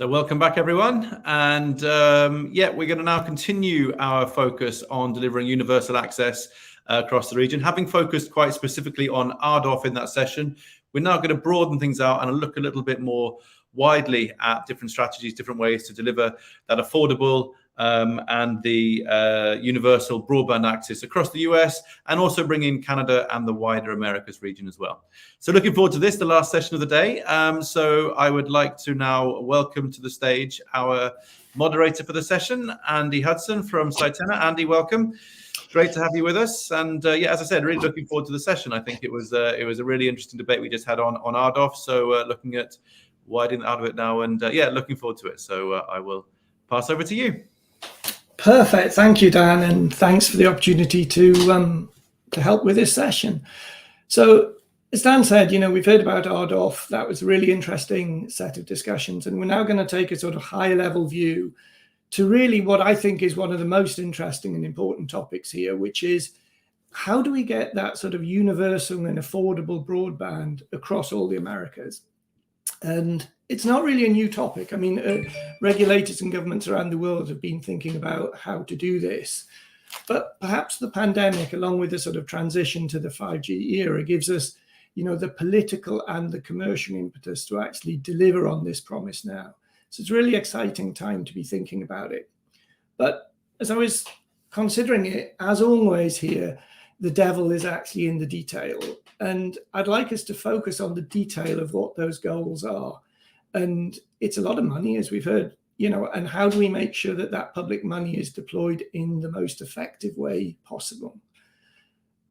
So welcome back, everyone. And we're going to now continue our focus on delivering universal access across the region. Having focused quite specifically on RDOF in that session, we're now going to broaden things out and look a little bit more widely at different strategies, different ways to deliver that affordable and the universal broadband access across the US, and also bring in Canada and the wider Americas region as well. So looking forward to this, the last session of the day. So I would like to now welcome to the stage our moderator for the session, Andy Hudson from Sitena. Andy, welcome. Great to have you with us. And as I said, really looking forward to the session. I think it was a really interesting debate we just had on RDOF. So looking at widening out of it now, and looking forward to it. So I will pass over to you. Perfect. Thank you, Dan, and thanks for the opportunity to help with this session. So, as Dan said, we've heard about RDOF. That was a really interesting set of discussions, and we're now going to take a sort of high-level view to really what I think is one of the most interesting and important topics here, which is how do we get that sort of universal and affordable broadband across all the Americas? And it's not really a new topic. I mean, regulators and governments around the world have been thinking about how to do this. But perhaps the pandemic, along with the sort of transition to the 5G era, gives us, the political and the commercial impetus to actually deliver on this promise now. So it's a really exciting time to be thinking about it. But as I was considering it, as always here, the devil is actually in the detail. And I'd like us to focus on the detail of what those goals are. And it's a lot of money, as we've heard, and how do we make sure that that public money is deployed in the most effective way possible?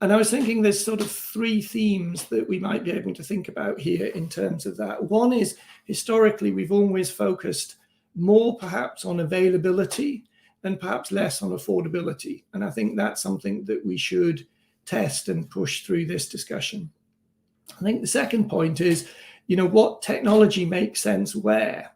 And I was thinking there's sort of three themes that we might be able to think about here in terms of that. One is, historically, we've always focused more perhaps on availability and perhaps less on affordability. And I think that's something that we should test and push through this discussion. I think the second point is, what technology makes sense where,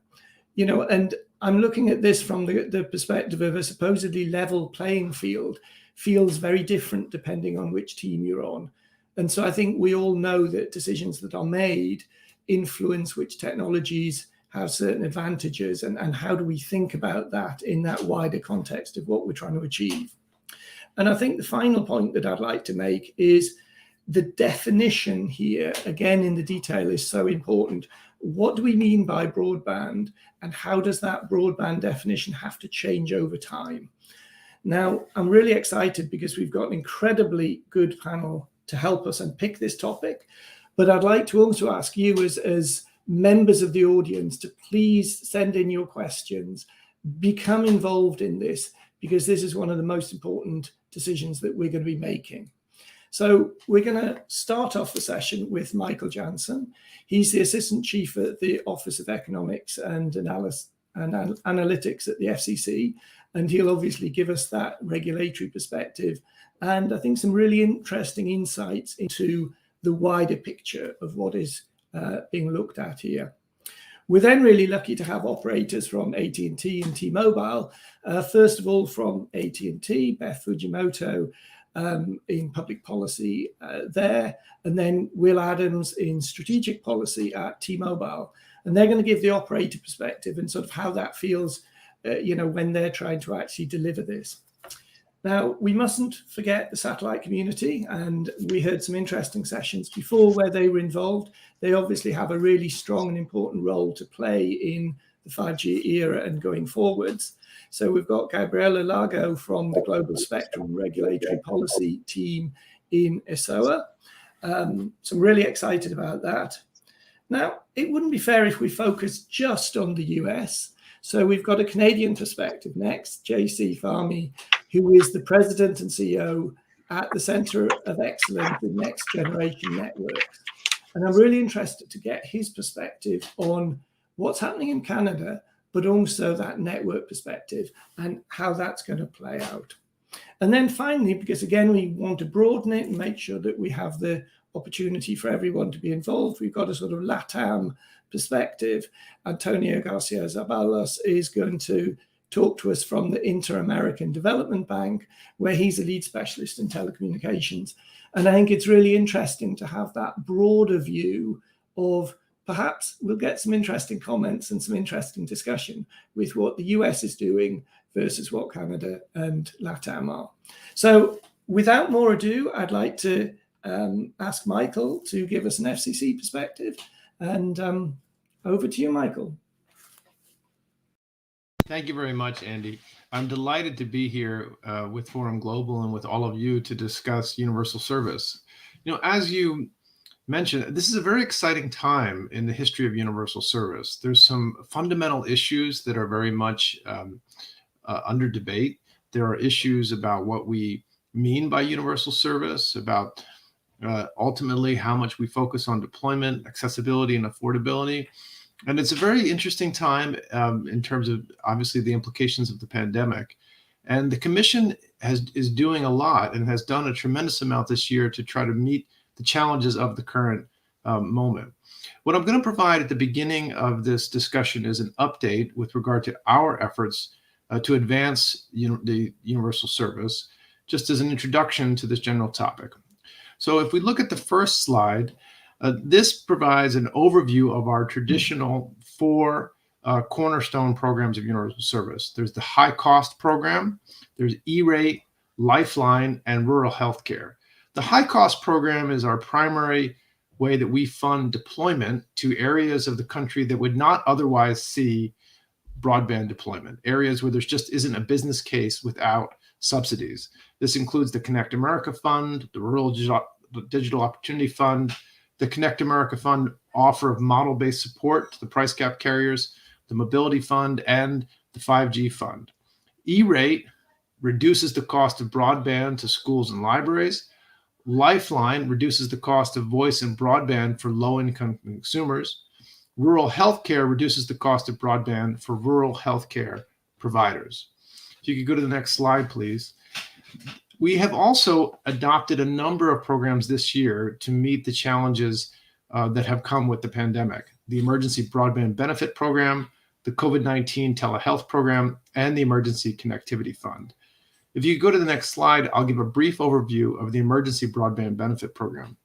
and I'm looking at this from the perspective of a supposedly level playing field feels very different depending on which team you're on. And so I think we all know that decisions that are made influence which technologies have certain advantages, and how do we think about that in that wider context of what we're trying to achieve. And I think the final point that I'd like to make is the definition here, again, in the detail, is so important. What do we mean by broadband, and how does that broadband definition have to change over time? Now, I'm really excited because we've got an incredibly good panel to help us unpick this topic. But I'd like to also ask you as members of the audience to please send in your questions, become involved in this, because this is one of the most important decisions that we're going to be making. So we're going to start off the session with Michael Jansen. He's the Assistant Chief at the Office of Economics and Analytics at the FCC, and he'll obviously give us that regulatory perspective and I think some really interesting insights into the wider picture of what is being looked at here. We're then really lucky to have operators from AT&T and T-Mobile. First of all, from AT&T, Beth Fujimoto in public policy there, and then Will Adams in strategic policy at T-Mobile. And they're going to give the operator perspective and sort of how that feels, when they're trying to actually deliver this. Now, we mustn't forget the satellite community, and we heard some interesting sessions before where they were involved. They obviously have a really strong and important role to play in the 5G era and going forwards. So we've got Gabriela Lago from the Global Spectrum Regulatory Policy team in ESOA. So I'm really excited about that. Now, it wouldn't be fair if we focus just on the US. So we've got a Canadian perspective next, JC Fahmy, who is the president and CEO at the Centre of Excellence in Next Generation Networks. And I'm really interested to get his perspective on what's happening in Canada, but also that network perspective and how that's going to play out. And then finally, because again, we want to broaden it and make sure that we have the opportunity for everyone to be involved, we've got a sort of LATAM perspective. Antonio Garcia Zabalos is going to talk to us from the Inter-American Development Bank, where he's a lead specialist in telecommunications. And I think it's really interesting to have that broader view of perhaps we'll get some interesting comments and some interesting discussion with what the US is doing versus what Canada and LATAM are. So without more ado, I'd like to ask Michael to give us an FCC perspective. And over to you, Michael. Thank you very much, Andy. I'm delighted to be here with Forum Global and with all of you to discuss universal service. As you mentioned, this is a very exciting time in the history of universal service. There's some fundamental issues that are very much under debate. There are issues about what we mean by universal service, about ultimately how much we focus on deployment, accessibility, and affordability. And it's a very interesting time in terms of, obviously, the implications of the pandemic. And the Commission is doing a lot and has done a tremendous amount this year to try to meet the challenges of the current moment. What I'm going to provide at the beginning of this discussion is an update with regard to our efforts to advance the universal service, just as an introduction to this general topic. So if we look at the first slide, this provides an overview of our traditional four cornerstone programs of universal service. There's the high cost program, there's E-rate, Lifeline, and rural healthcare. The high cost program is our primary way that we fund deployment to areas of the country that would not otherwise see broadband deployment, areas where there just isn't a business case without subsidies. This includes the Connect America Fund, the Rural Digital Opportunity Fund, the Connect America Fund offer of model-based support to the price cap carriers, the Mobility Fund, and the 5G Fund. E-rate reduces the cost of broadband to schools and libraries. Lifeline reduces the cost of voice and broadband for low-income consumers. Rural healthcare reduces the cost of broadband for rural healthcare providers. If you could go to the next slide, please. We have also adopted a number of programs this year to meet the challenges that have come with the pandemic. The Emergency Broadband Benefit Program, the COVID-19 Telehealth Program, and the Emergency Connectivity Fund. If you go to the next slide, I'll give a brief overview of the Emergency Broadband Benefit Program.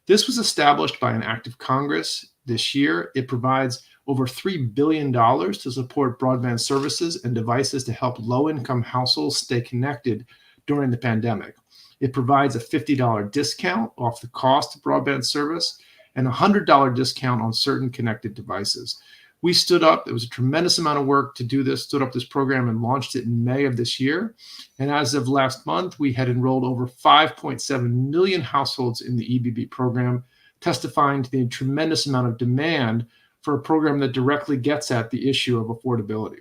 This was established by an act of Congress this year. It provides over $3 billion to support broadband services and devices to help low-income households stay connected during the pandemic. It provides a $50 discount off the cost of broadband service and a $100 discount on certain connected devices. We stood up, it was a tremendous amount of work to do this, stood up this program and launched it in May of this year. And as of last month, we had enrolled over 5.7 million households in the EBB program, testifying to the tremendous amount of demand for a program that directly gets at the issue of affordability.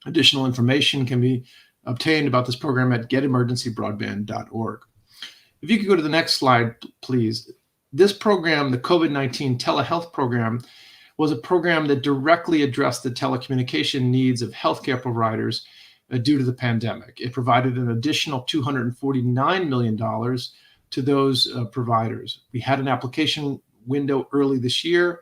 Additional information can be obtained about this program at getemergencybroadband.org. If you could go to the next slide, please. This program, the COVID-19 Telehealth Program, was a program that directly addressed the telecommunication needs of healthcare providers due to the pandemic. It provided an additional $249 million to those providers. We had an application window early this year.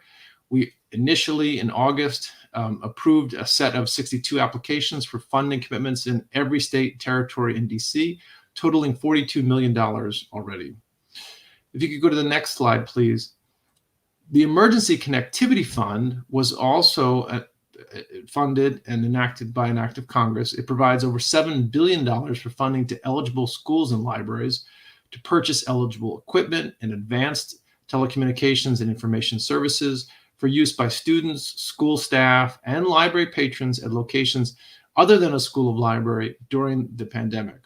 We initially, in August, approved a set of 62 applications for funding commitments in every state, territory, and DC, totaling $42 million already. If you could go to the next slide, please. The Emergency Connectivity Fund was also funded and enacted by an act of Congress. It provides over $7 billion for funding to eligible schools and libraries to purchase eligible equipment and advanced telecommunications and information services for use by students, school staff, and library patrons at locations other than a school of library during the pandemic.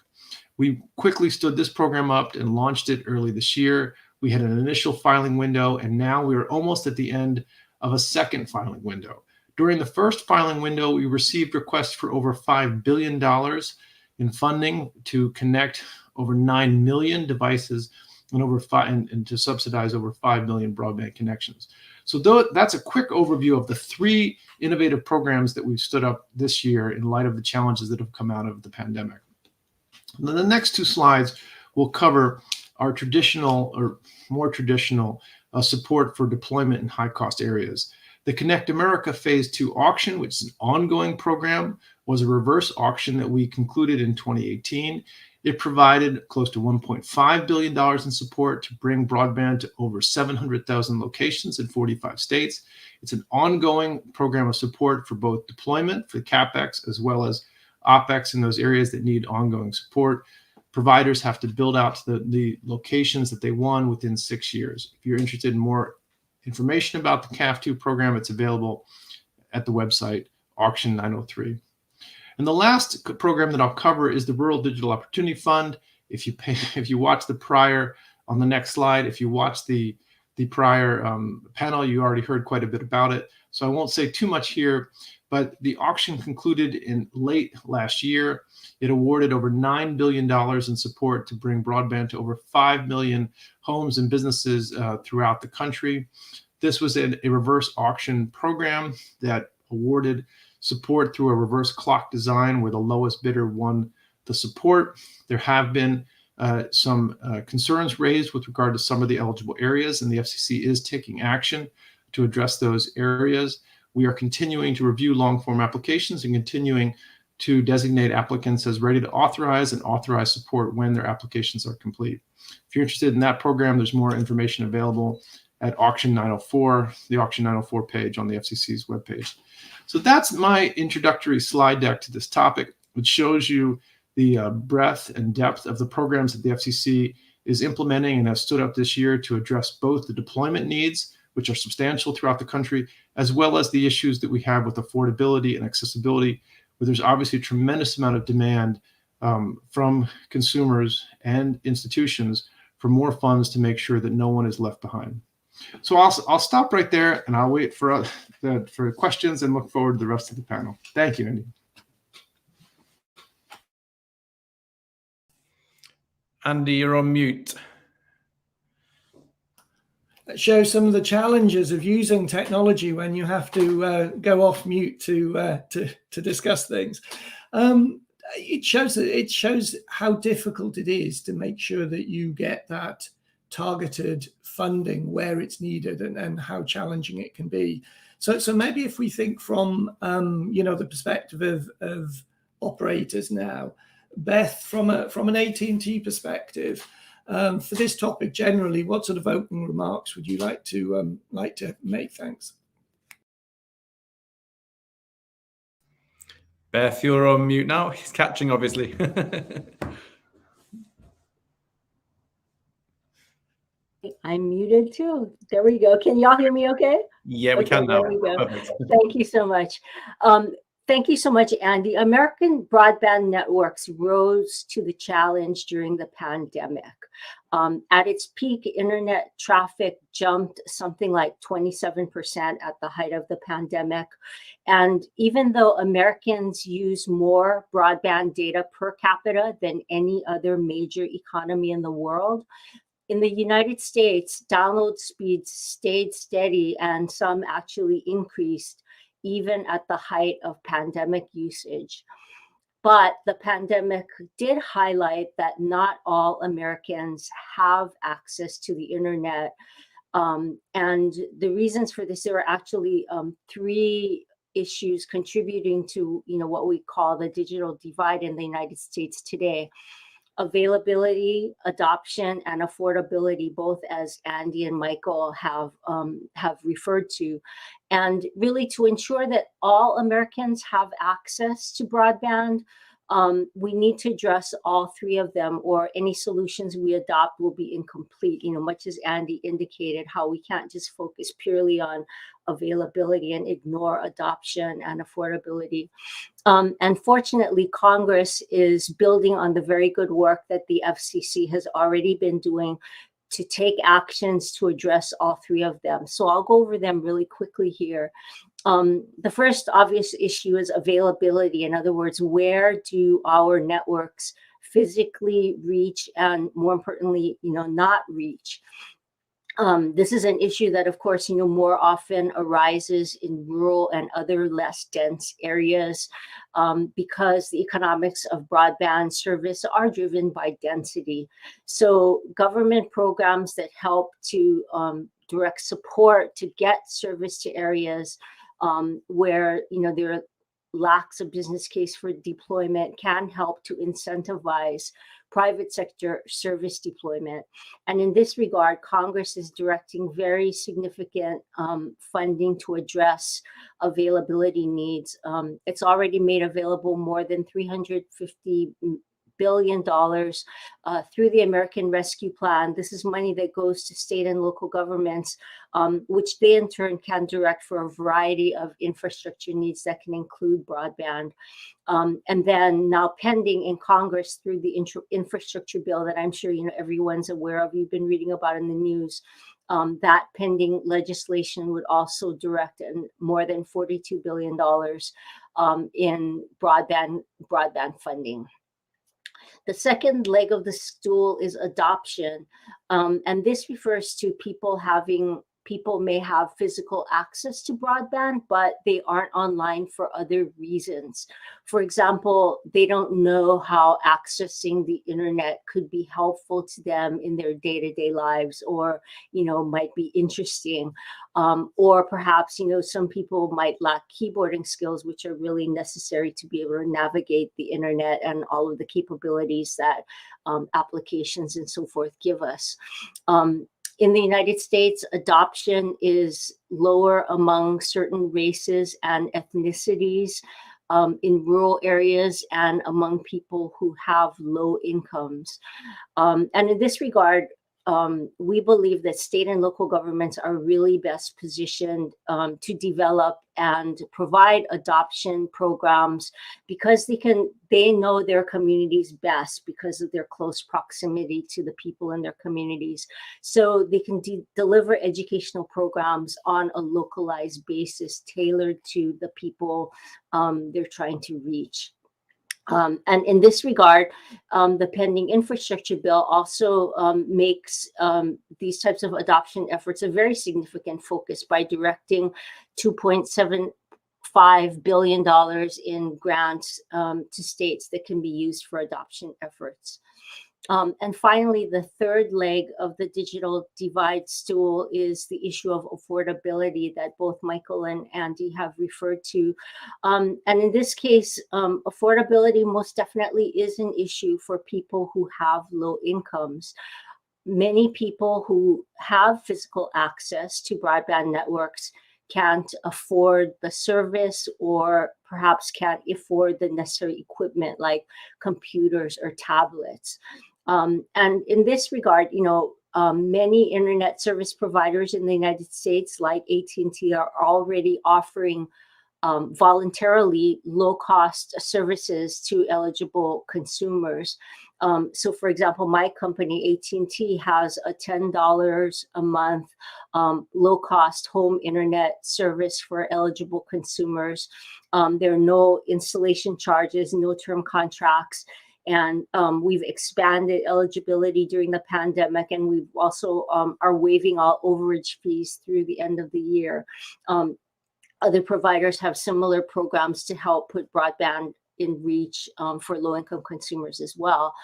We quickly stood this program up and launched it early this year. We had an initial filing window, and now we are almost at the end of a second filing window. During the first filing window, we received requests for over $5 billion in funding to connect over 9 million devices and to subsidize over 5 million broadband connections. So that's a quick overview of the three innovative programs that we've stood up this year in light of the challenges that have come out of the pandemic. And then the next two slides will cover our traditional or more traditional support for deployment in high-cost areas. The Connect America Phase 2 auction, which is an ongoing program, was a reverse auction that we concluded in 2018. It provided close to $1.5 billion in support to bring broadband to over 700,000 locations in 45 states. It's an ongoing program of support for both deployment for CapEx as well as OpEx in those areas that need ongoing support. Providers have to build out the locations that they won within 6 years. If you're interested in more information about the CAF2 program, it's available at the website Auction 903. And the last program that I'll cover is the Rural Digital Opportunity Fund. If you watch the prior, on the next slide, if you watch the prior panel, you already heard quite a bit about it. So I won't say too much here, but the auction concluded in late last year. It awarded over $9 billion in support to bring broadband to over 5 million homes and businesses throughout the country. This was a reverse auction program that awarded support through a reverse clock design where the lowest bidder won the support. There have been some concerns raised with regard to some of the eligible areas, and the FCC is taking action to address those areas. We are continuing to review long-form applications and continuing to designate applicants as ready to authorize and authorize support when their applications are complete. If you're interested in that program, there's more information available at Auction 904, the Auction 904 page on the FCC's webpage. So that's my introductory slide deck to this topic, which shows you the breadth and depth of the programs that the FCC is implementing and has stood up this year to address both the deployment needs, which are substantial throughout the country, as well as the issues that we have with affordability and accessibility, where there's obviously a tremendous amount of demand from consumers and institutions for more funds to make sure that no one is left behind. So I'll stop right there, and I'll wait for questions and look forward to the rest of the panel. Thank you, Andy. Andy, you're on mute. That shows some of the challenges of using technology when you have to go off mute to discuss things. It shows how difficult it is to make sure that you get that targeted funding where it's needed, and how challenging it can be. So maybe if we think from the perspective of operators now, Beth, from an AT&T perspective, for this topic generally, what sort of opening remarks would you like to make? Thanks. Beth, you're on mute now. He's catching, obviously. I'm muted too. There we go. Can y'all hear me okay? Yeah, we can now. There we go. Perfect. Thank you so much. Thank you so much, Andy. American broadband networks rose to the challenge during the pandemic. At its peak, internet traffic jumped something like 27% at the height of the pandemic. And even though Americans use more broadband data per capita than any other major economy in the world, in the United States, download speeds stayed steady and some actually increased even at the height of pandemic usage. But the pandemic did highlight that not all Americans have access to the internet. And the reasons for this, there are actually three issues contributing to what we call the digital divide in the United States today. Availability, adoption, and affordability, both as Andy and Michael have referred to. And really to ensure that all Americans have access to broadband, we need to address all three of them, or any solutions we adopt will be incomplete, much as Andy indicated, how we can't just focus purely on availability and ignore adoption and affordability. And fortunately, Congress is building on the very good work that the FCC has already been doing to take actions to address all three of them. So I'll go over them really quickly here. The first obvious issue is availability. In other words, where do our networks physically reach, and more importantly, not reach? This is an issue that, of course, more often arises in rural and other less dense areas because the economics of broadband service are driven by density. So government programs that help to direct support to get service to areas where there are lacks a business case for deployment can help to incentivize private sector service deployment. And in this regard, Congress is directing very significant funding to address availability needs. It's already made available more than $350 billion through the American Rescue Plan. This is money that goes to state and local governments, which they in turn can direct for a variety of infrastructure needs that can include broadband. And then now pending in Congress through the infrastructure bill that I'm sure everyone's aware of, you've been reading about in the news. That pending legislation would also direct more than $42 billion in broadband funding. The second leg of the stool is adoption. And this refers to people may have physical access to broadband, but they aren't online for other reasons. For example, they don't know how accessing the internet could be helpful to them in their day-to-day lives, or, might be interesting. Or perhaps, some people might lack keyboarding skills, which are really necessary to be able to navigate the internet and all of the capabilities that applications and so forth give us. In the United States, adoption is lower among certain races and ethnicities in rural areas and among people who have low incomes. And in this regard, we believe that state and local governments are really best positioned to develop and provide adoption programs because they know their communities best because of their close proximity to the people in their communities. So they can deliver educational programs on a localized basis tailored to the people they're trying to reach. And in this regard, the pending infrastructure bill also makes these types of adoption efforts a very significant focus by directing $2.75 billion in grants to states that can be used for adoption efforts. And finally, the third leg of the digital divide stool is the issue of affordability that both Michael and Andy have referred to. And in this case, affordability most definitely is an issue for people who have low incomes. Many people who have physical access to broadband networks can't afford the service, or perhaps can't afford the necessary equipment like computers or tablets. And in this regard, many internet service providers in the United States, like AT&T, are already offering voluntarily low-cost services to eligible consumers. So, for example, my company, AT&T, has a $10 a month low-cost home internet service for eligible consumers. There are no installation charges, no term contracts. And we've expanded eligibility during the pandemic, and we've also are waiving all overage fees through the end of the year. Other providers have similar programs to help put broadband in reach for low-income consumers as well.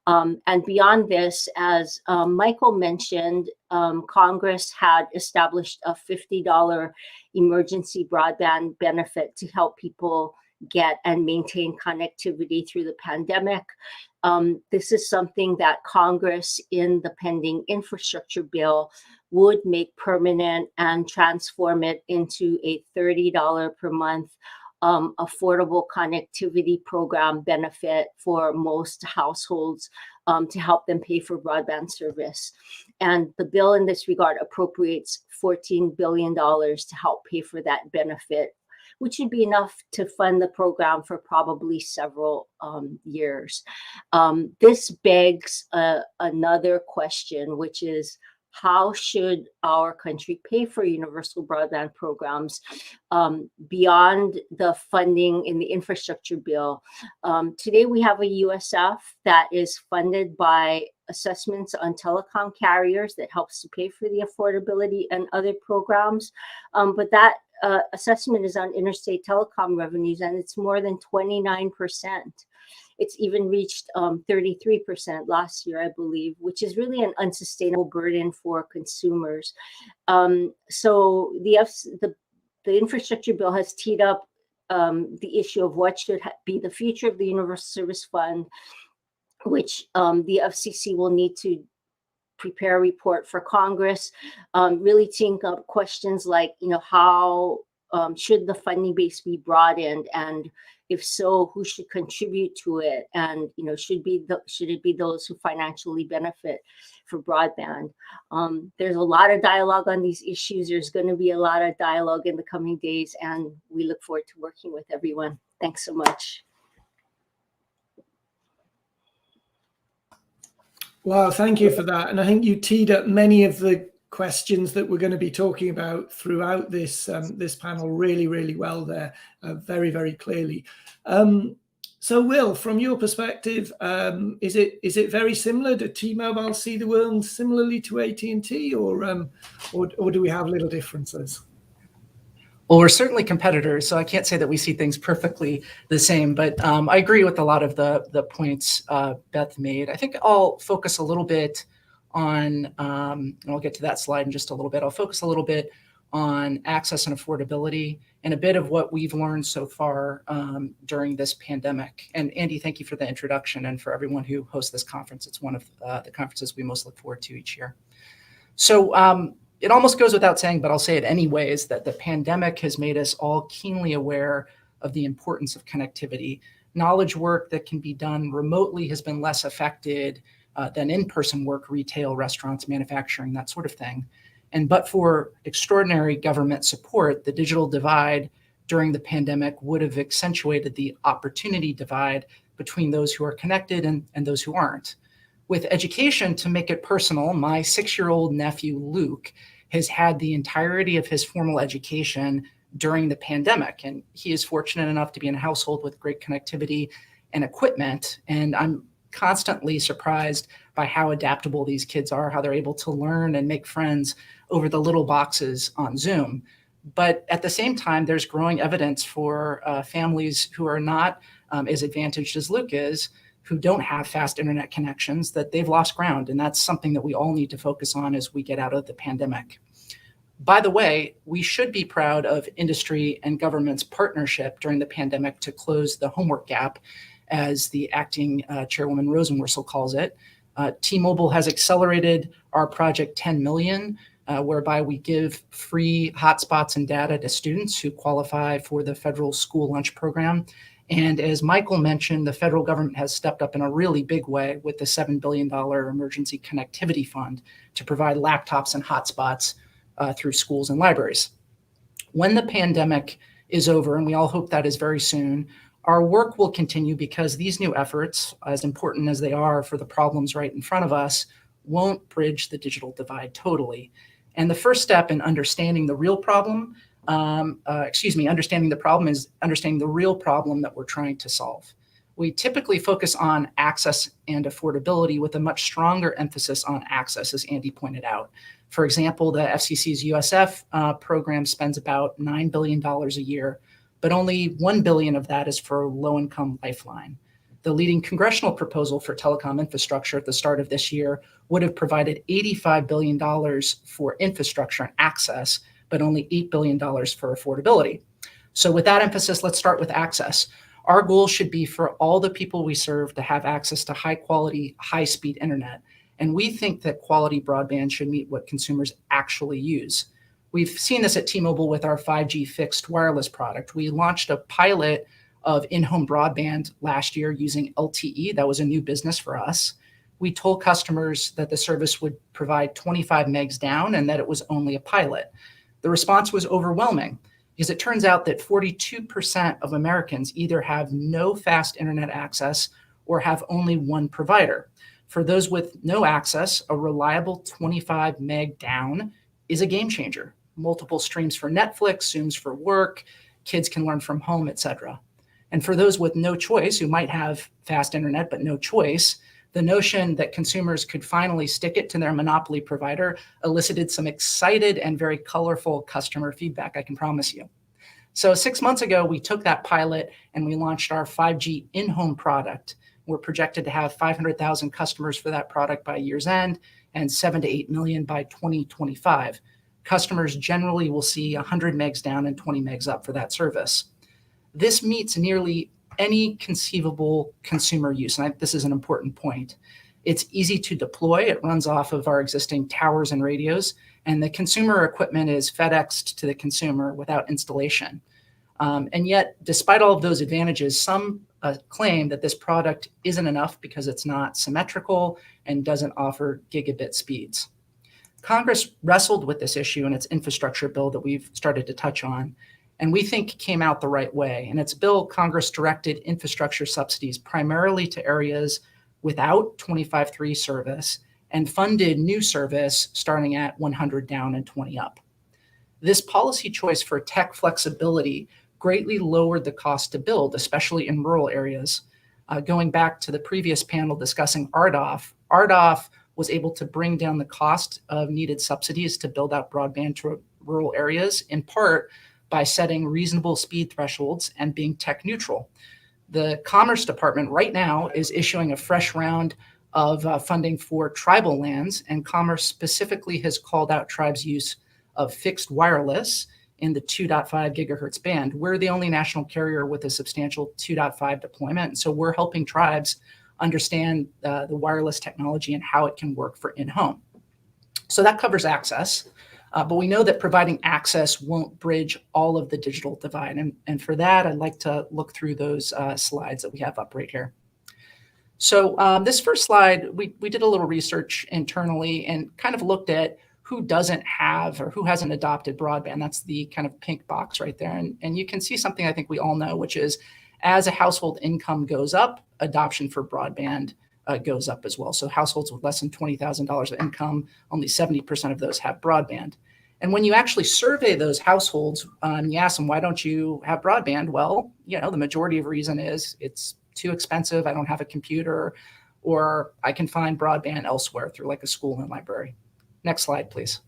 And beyond this, as Michael mentioned, Congress had established a $50 emergency broadband benefit to help people get and maintain connectivity through the pandemic. This is something that Congress, in the pending infrastructure bill, would make permanent and transform it into a $30 per month affordable connectivity program benefit for most households to help them pay for broadband service. And the bill in this regard appropriates $14 billion to help pay for that benefit, which would be enough to fund the program for probably several years. This begs another question, which is, how should our country pay for universal broadband programs beyond the funding in the infrastructure bill? Today, we have a USF that is funded by assessments on telecom carriers that helps to pay for the affordability and other programs. But that assessment is on interstate telecom revenues, and it's more than 29%. It's even reached 33% last year, I believe, which is really an unsustainable burden for consumers. So the infrastructure bill has teed up the issue of what should be the future of the Universal Service Fund, which the FCC will need to prepare a report for Congress, really think of questions like, how should the funding base be broadened, and if so, who should contribute to it, and should it be those who financially benefit for broadband? There's a lot of dialogue on these issues. There's going to be a lot of dialogue in the coming days, and we look forward to working with everyone. Thanks so much. Wow, thank you for that. And I think you teed up many of the questions that we're going to be talking about throughout this this panel really, really well there, very, very clearly. So Will, from your perspective, is it very similar? Do T-Mobile see the world similarly to AT&T, or do we have little differences? Well, we're certainly competitors, so I can't say that we see things perfectly the same, but I agree with a lot of the points Beth made. I think I'll focus a little bit on, and I'll get to that slide in just a little bit, I'll focus a little bit on access and affordability and a bit of what we've learned so far during this pandemic. And Andy, thank you for the introduction, and for everyone who hosts this conference. It's one of the conferences we most look forward to each year. So it almost goes without saying, but I'll say it anyways, that the pandemic has made us all keenly aware of the importance of connectivity. Knowledge work that can be done remotely has been less affected than in-person work, retail, restaurants, manufacturing, that sort of thing. And but for extraordinary government support, the digital divide during the pandemic would have accentuated the opportunity divide between those who are connected and those who aren't. With education, to make it personal, my 6-year-old nephew, Luke, has had the entirety of his formal education during the pandemic. And he is fortunate enough to be in a household with great connectivity and equipment. And I'm constantly surprised by how adaptable these kids are, how they're able to learn and make friends over the little boxes on Zoom. But at the same time, there's growing evidence for families who are not as advantaged as Luke is, who don't have fast internet connections, that they've lost ground. And that's something that we all need to focus on as we get out of the pandemic. By the way, we should be proud of industry and government's partnership during the pandemic to close the homework gap, as the acting chairwoman Rosenworcel calls it. T-Mobile has accelerated our project 10 million, whereby we give free hotspots and data to students who qualify for the federal school lunch program. And as Michael mentioned, the federal government has stepped up in a really big way with the $7 billion emergency connectivity fund to provide laptops and hotspots through schools and libraries. When the pandemic is over, and we all hope that is very soon, our work will continue, because these new efforts, as important as they are for the problems right in front of us, won't bridge the digital divide totally. And the first step in understanding the real problem understanding the problem is understanding the real problem that we're trying to solve. We typically focus on access and affordability with a much stronger emphasis on access, as Andy pointed out. For example, the FCC's USF program spends about $9 billion a year, but only $1 billion of that is for low-income Lifeline. The leading congressional proposal for telecom infrastructure at the start of this year would have provided $85 billion for infrastructure and access, but only $8 billion for affordability. So with that emphasis, let's start with access. Our goal should be for all the people we serve to have access to high quality, high speed internet. And we think that quality broadband should meet what consumers actually use. We've seen this at T-Mobile with our 5G fixed wireless product. We launched a pilot of in-home broadband last year using LTE. That was a new business for us. We told customers that the service would provide 25 megs down and that it was only a pilot. The response was overwhelming, because it turns out that 42% of Americans either have no fast internet access or have only one provider. For those with no access, a reliable 25 meg down is a game changer. Multiple streams for Netflix, Zooms for work, kids can learn from home, etc. And for those with no choice, who might have fast internet but no choice, the notion that consumers could finally stick it to their monopoly provider elicited some excited and very colorful customer feedback, I can promise you. So 6 months ago, we took that pilot and we launched our 5G in-home product. We're projected to have 500,000 customers for that product by year's end and 7 to 8 million by 2025. Customers generally will see 100 megs down and 20 megs up for that service. this meets nearly any conceivable consumer use. And this is an important point. It's easy to deploy. It runs off of our existing towers and radios, and the consumer equipment is FedExed to the consumer without installation. And yet, despite all of those advantages, some claim that this product isn't enough because it's not symmetrical and doesn't offer gigabit speeds. Congress wrestled with this issue in its infrastructure bill that we've started to touch on, and we think came out the right way. In its bill, Congress directed infrastructure subsidies primarily to areas without 25/3 service and funded new service starting at 100 down and 20 up. This policy choice for tech flexibility greatly lowered the cost to build, especially in rural areas. Going back to the previous panel discussing RDOF, RDOF was able to bring down the cost of needed subsidies to build out broadband to rural areas, in part by setting reasonable speed thresholds and being tech neutral. The Commerce Department right now is issuing a fresh round of funding for tribal lands, and Commerce specifically has called out tribes' use of fixed wireless in the 2.5 gigahertz band. We're the only national carrier with a substantial 2.5 deployment, and so we're helping tribes understand the wireless technology and how it can work for in-home. So that covers access, but we know that providing access won't bridge all of the digital divide. And for that, I'd like to look through those slides that we have up right here. So this first slide, we did a little research internally and kind of looked at who doesn't have or who hasn't adopted broadband. That's the kind of pink box right there. And you can see something I think we all know, which is as a household income goes up, adoption for broadband goes up as well. So households with less than $20,000 of income, only 70% of those have broadband. And when you actually survey those households, you ask them, why don't you have broadband? Well, the majority of reason is it's too expensive, I don't have a computer, or I can find broadband elsewhere through like a school and library. Next slide, please.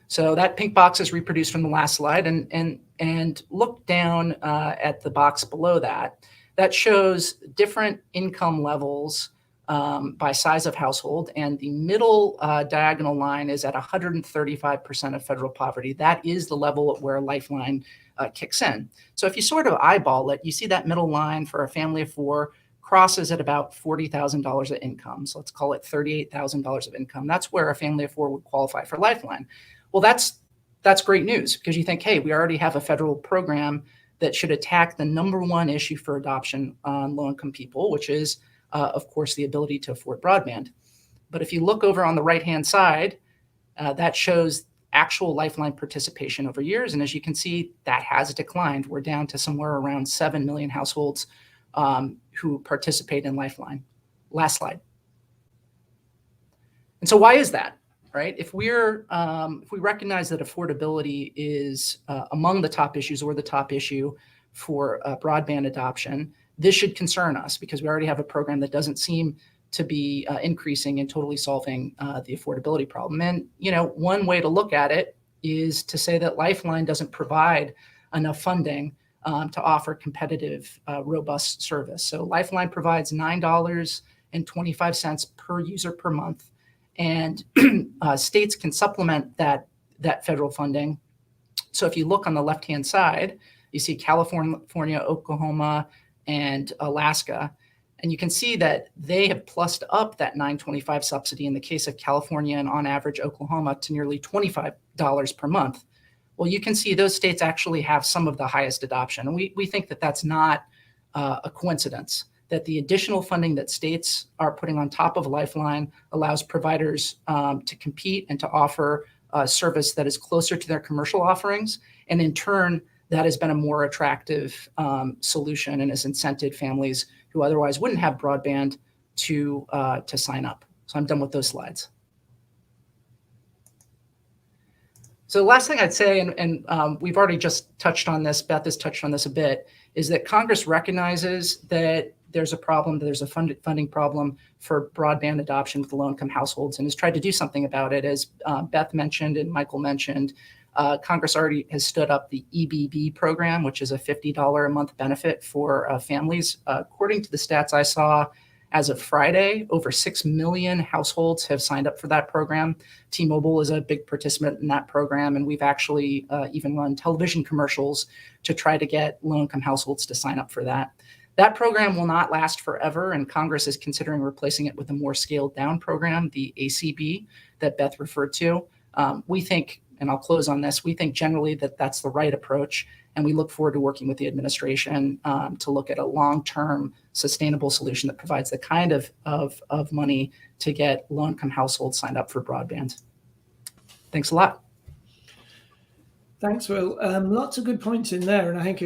So that pink box is reproduced from the last slide, and look down at the box below that. That shows different income levels by size of household, and the middle diagonal line is at 135% of federal poverty. That is the level where Lifeline kicks in. So if you sort of eyeball it, you see that middle line for a family of four crosses at about $40,000 of income. So let's call it $38,000 of income. That's where a family of four would qualify for Lifeline. Well, that's great news, because you think, hey, we already have a federal program that should attack the number one issue for adoption on low-income people, which is, of course, the ability to afford broadband. But if you look over on the right-hand side, that shows actual Lifeline participation over years. And as you can see, that has declined. We're down to somewhere around 7 million households who participate in Lifeline. Last slide. And so why is that, right? If we recognize that affordability is among the top issues or the top issue for broadband adoption, this should concern us, because we already have a program that doesn't seem to be increasing and totally solving the affordability problem. And, one way to look at it is to say that Lifeline doesn't provide enough funding to offer competitive, robust service. So Lifeline provides $9.25 per user per month, and states can supplement that federal funding. So if you look on the left-hand side, you see California, Oklahoma, and Alaska, and you can see that they have plussed up that $9.25 subsidy in the case of California and on average Oklahoma to nearly $25 per month. Well, you can see those states actually have some of the highest adoption. And we think that that's not a coincidence, that the additional funding that states are putting on top of Lifeline allows providers to compete and to offer a service that is closer to their commercial offerings. And in turn, that has been a more attractive solution and has incented families who otherwise wouldn't have broadband to sign up. So I'm done with those slides. So the last thing I'd say, and we've already just touched on this, Beth has touched on this a bit, is that Congress recognizes that there's a problem, that there's a funding problem for broadband adoption with low-income households, and has tried to do something about it. As Beth mentioned and Michael mentioned, Congress already has stood up the EBB program, which is a $50 a month benefit for families. According to the stats I saw, As of Friday, over 6 million households have signed up for that program. T-Mobile is a big participant in that program, and we've actually even run television commercials to try to get low-income households to sign up for that. That program will not last forever, and Congress is considering replacing it with a more scaled-down program, the ACB, that Beth referred to. We think, and I'll close on this, we think generally that that's the right approach, and we look forward to working with the administration to look at a long-term sustainable solution that provides the kind of money to get low-income households signed up for broadband. Thanks a lot. Thanks, Will. Lots of good points in there, and I think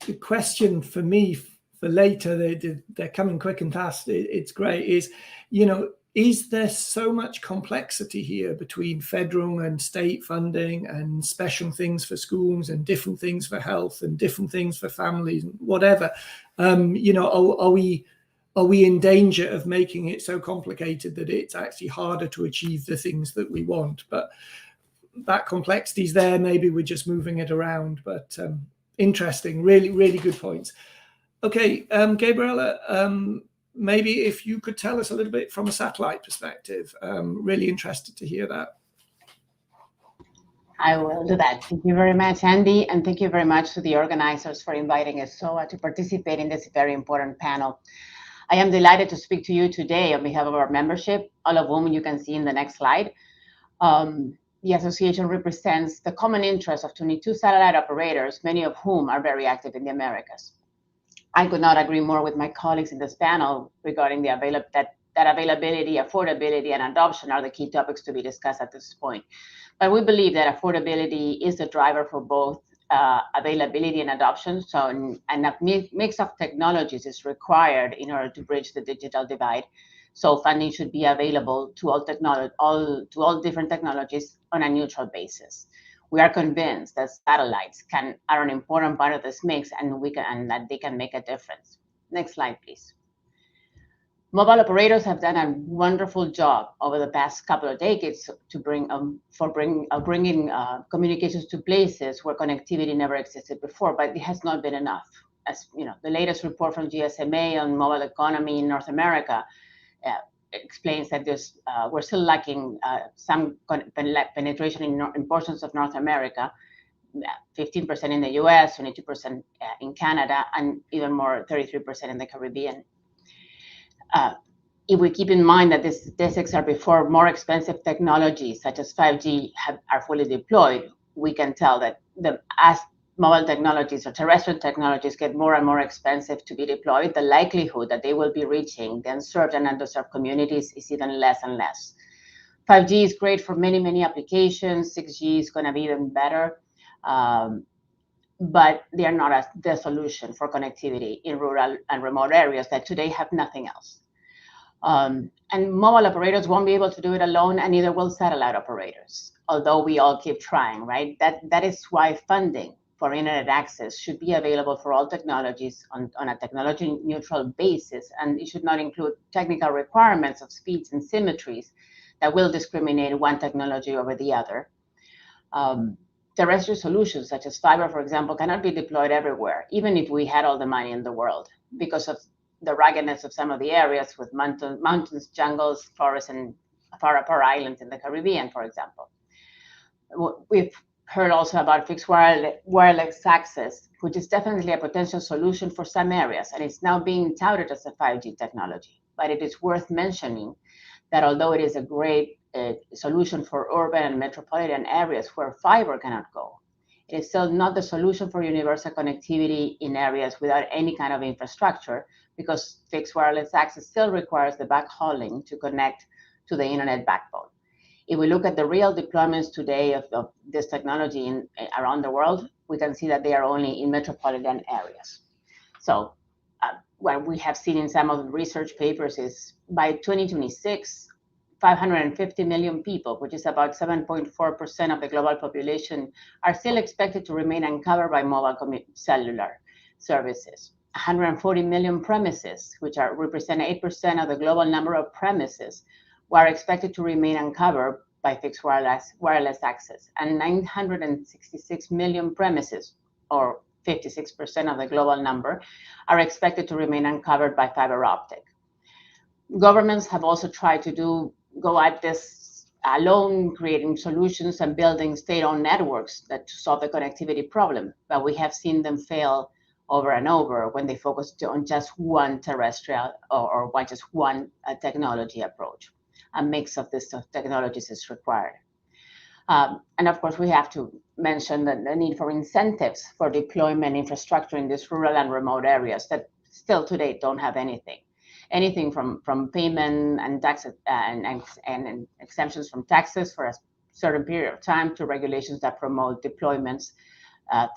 a question for me for later, they're coming quick and fast, it's great, is, is there so much complexity here between federal and state funding and special things for schools and different things for health and different things for families, whatever? Are we in danger of making it so complicated that it's actually harder to achieve the things that we want? But that complexity's there. Maybe we're just moving it around. But interesting, really, really good points. Okay, Gabriella, maybe if you could tell us a little bit from a satellite perspective. Really interested to hear that. I will do that. Thank you very much, Andy, and thank you very much to the organizers for inviting us to participate in this very important panel. I am delighted to speak to you today on behalf of our membership, all of whom you can see in the next slide. The association represents the common interest of 22 satellite operators, many of whom are very active in the Americas. I could not agree more with my colleagues in this panel regarding that availability, affordability, and adoption are the key topics to be discussed at this point. But we believe that affordability is the driver for both availability and adoption. So a mix of technologies is required in order to bridge the digital divide. So funding should be available to all different technologies on a neutral basis. We are convinced that satellites are an important part of this mix, and that they can make a difference. Next slide, please. Mobile operators have done a wonderful job over the past couple of decades to bringing communications to places where connectivity never existed before, but it has not been enough. As you know, the latest report from GSMA on mobile economy in North America explains that we're still lacking some penetration in portions of North America, 15% in the US, 22% in Canada, and even more, 33% in the Caribbean. If we keep in mind that these statistics are before more expensive technologies such as 5G are fully deployed, we can tell that as mobile technologies or terrestrial technologies get more and more expensive to be deployed, the likelihood that they will be reaching the unserved and underserved communities is even less and less. 5G is great for many, many applications. 6G is going to be even better, but they are not the solution for connectivity in rural and remote areas that today have nothing else. And mobile operators won't be able to do it alone, and neither will satellite operators, although we all keep trying, right? That is why funding for internet access should be available for all technologies on a technology neutral basis, and it should not include technical requirements of speeds and symmetries that will discriminate one technology over the other. Terrestrial solutions such as fiber, for example, cannot be deployed everywhere, even if we had all the money in the world, because of the ruggedness of some of the areas with mountains, jungles, forests, and far islands in the Caribbean, for example. We've heard also about fixed wireless access, which is definitely a potential solution for some areas, and it's now being touted as a 5G technology. But it is worth mentioning that although it is a great solution for urban and metropolitan areas where fiber cannot go, it is still not the solution for universal connectivity in areas without any kind of infrastructure, because fixed wireless access still requires the backhauling to connect to the internet backbone. If we look at the real deployments today of this technology around the world, we can see that they are only in metropolitan areas. So what we have seen in some of the research papers is by 2026, 550 million people, which is about 7.4% of the global population, are still expected to remain uncovered by mobile cellular services. 140 million premises, which represent 8% of the global number of premises, were expected to remain uncovered by fixed wireless access, and 966 million premises, or 56% of the global number, are expected to remain uncovered by fiber optic. Governments have also tried to go at this alone, creating solutions and building state-owned networks that to solve the connectivity problem. But we have seen them fail over and over when they focus on just one terrestrial or just one technology approach. A mix of these technologies is required. And of course, we have to mention the need for incentives for deployment infrastructure in these rural and remote areas that still today don't have anything from payment and taxes and exemptions from taxes for a certain period of time to regulations that promote deployments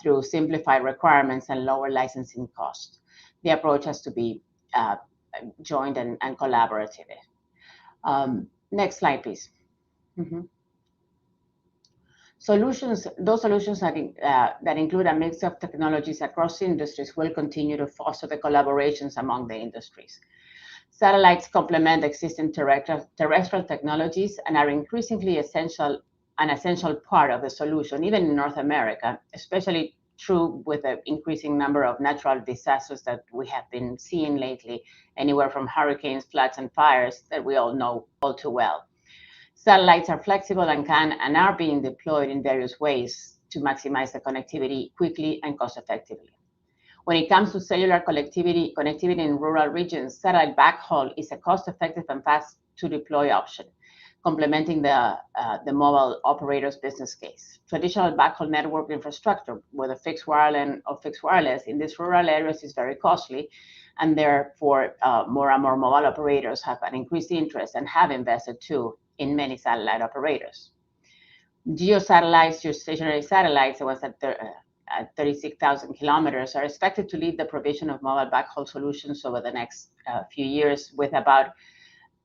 through simplified requirements and lower licensing costs. The approach has to be joined and collaborative. Next slide, please. Mm-hmm. Those solutions that include a mix of technologies across industries will continue to foster the collaborations among the industries. Satellites complement existing terrestrial technologies and are increasingly an essential part of the solution, even in North America, especially true with the increasing number of natural disasters that we have been seeing lately, anywhere from hurricanes, floods, and fires that we all know all too well. Satellites are flexible and are being deployed in various ways to maximize the connectivity quickly and cost effectively. When it comes to cellular connectivity in rural regions, satellite backhaul is a cost-effective and fast-to-deploy option, complementing the mobile operator's business case. Traditional backhaul network infrastructure, whether fixed wireless or fixed wireless, in these rural areas is very costly, and therefore more and more mobile operators have an increased interest and have invested too in many satellite operators. Geosatellites, geostationary satellites, the ones at 36,000 kilometers, are expected to lead the provision of mobile backhaul solutions over the next few years, with about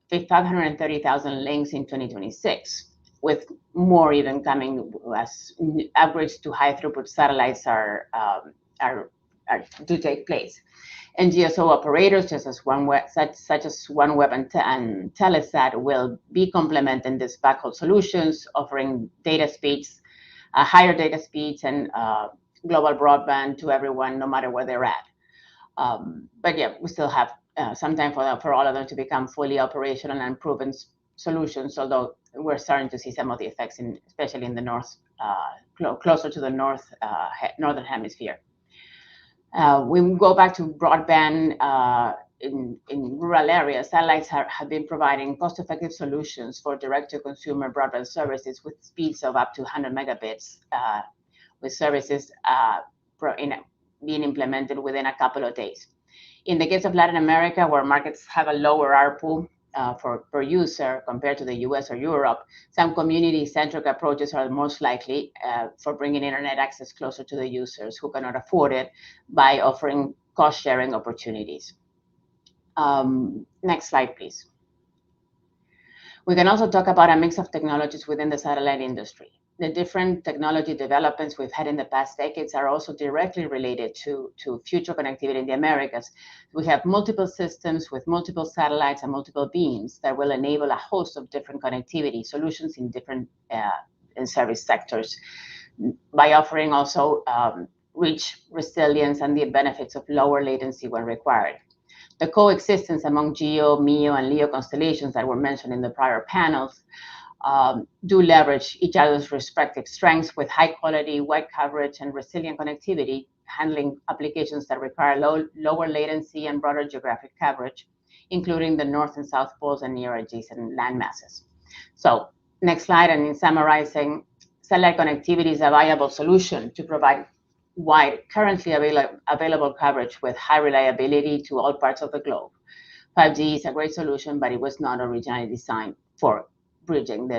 530,000 links in 2026, with more even coming as upgrades to high throughput satellites are to take place. NGSO operators, such as OneWeb and Telesat, will be complementing these backhaul solutions, offering data speeds, higher data speeds, and global broadband to everyone, no matter where they're at. But yeah, we still have some time for all of them to become fully operational and proven solutions, although we're starting to see some of the effects, especially in the north, closer to the northern hemisphere. We go back to broadband in rural areas. Satellites have been providing cost-effective solutions for direct-to-consumer broadband services with speeds of up to 100 megabits, with services being implemented within a couple of days. In the case of Latin America, where markets have a lower ARPU per user compared to the US or Europe, some community-centric approaches are most likely for bringing internet access closer to the users who cannot afford it by offering cost-sharing opportunities. Next slide, please. We can also talk about a mix of technologies within the satellite industry. The different technology developments we've had in the past decades are also directly related to future connectivity in the Americas. We have multiple systems with multiple satellites and multiple beams that will enable a host of different connectivity solutions in different service sectors by offering also reach, resilience, and the benefits of lower latency when required. The coexistence among GEO, MEO, and LEO constellations that were mentioned in the prior panels do leverage each other's respective strengths with high quality, wide coverage, and resilient connectivity, handling applications that require lower latency and broader geographic coverage, including the North and South poles and near adjacent land masses. So next slide, and in summarizing, satellite connectivity is a viable solution to provide wide, currently available coverage with high reliability to all parts of the globe. 5G is a great solution, but it was not originally designed for bridging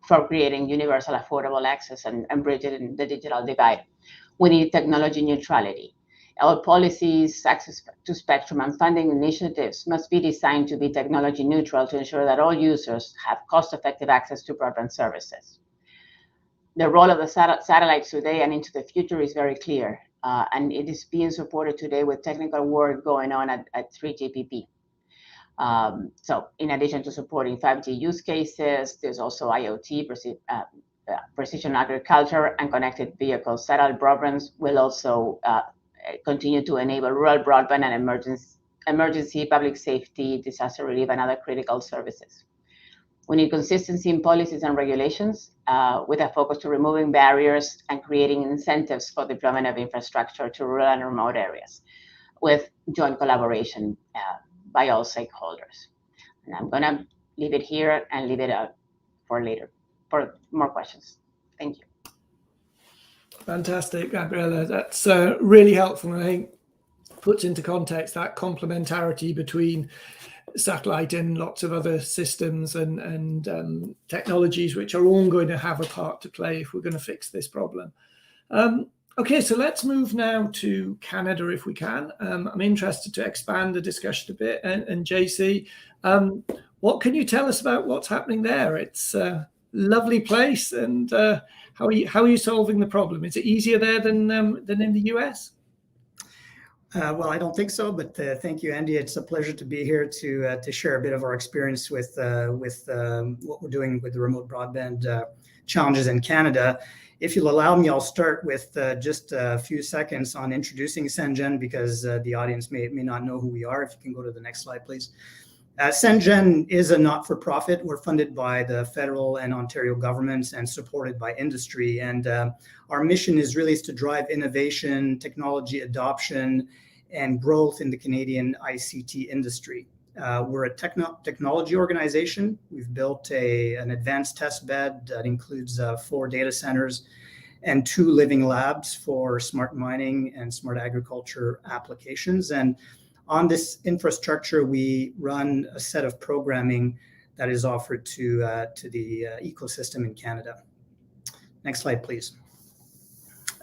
for creating universal affordable access and bridging the digital divide. We need technology neutrality. Our policies, access to spectrum, and funding initiatives must be designed to be technology neutral to ensure that all users have cost-effective access to broadband services. The role of the satellites today and into the future is very clear, and it is being supported today with technical work going on at 3GPP. So in addition to supporting 5G use cases, there's also IoT, precision agriculture, and connected vehicles. Satellite broadbands will also continue to enable rural broadband and emergency, public safety, disaster relief, and other critical services. We need consistency in policies and regulations with a focus to removing barriers and creating incentives for the deployment of infrastructure to rural and remote areas with joint collaboration by all stakeholders. And I'm going to leave it here and leave it for later for more questions. Thank you. Fantastic, Gabriela. That's really helpful, and I think puts into context that complementarity between satellite and lots of other systems and technologies, which are all going to have a part to play if we're going to fix this problem. Okay, so let's move now to Canada if we can. I'm interested to expand the discussion a bit. And JC, what can you tell us about what's happening there? It's a lovely place, and how are you solving the problem? Is it easier there than in the US? Well, I don't think so, but thank you, Andy. It's a pleasure to be here to share a bit of our experience with what we're doing with the remote broadband challenges in Canada. If you'll allow me, I'll start with just a few seconds on introducing SENGEN, because the audience may not know who we are. If you can go to the next slide, please. SENGEN is a not-for-profit. We're funded by the federal and Ontario governments and supported by industry. And our mission is really to drive innovation, technology adoption, and growth in the Canadian ICT industry. We're a technology organization. We've built an advanced test bed that includes 4 data centers and 2 living labs for smart mining and smart agriculture applications. And on this infrastructure, we run a set of programming that is offered to the ecosystem in Canada. Next slide, please.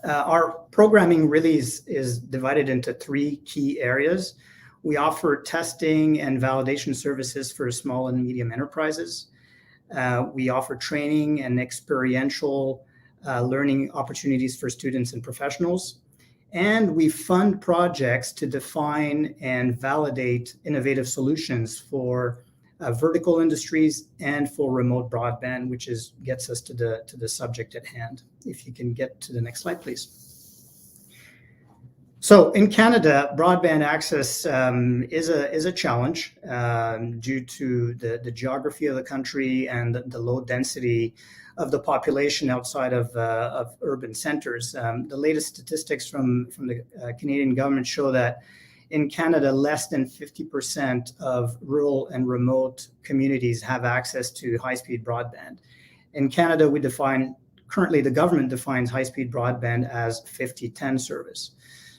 Our programming really is divided into 3 key areas. We offer testing and validation services for small and medium enterprises. We offer training and experiential learning opportunities for students and professionals. And we fund projects to define and validate innovative solutions for vertical industries and for remote broadband, which gets us to the subject at hand. If you can get to the next slide, please. So in Canada, broadband access is a challenge due to the geography of the country and the low density of the population outside of urban centers. The latest statistics from the Canadian government show that in Canada, less than 50% of rural and remote communities have access to high-speed broadband. In Canada, currently the government defines high-speed broadband as 50-10 service.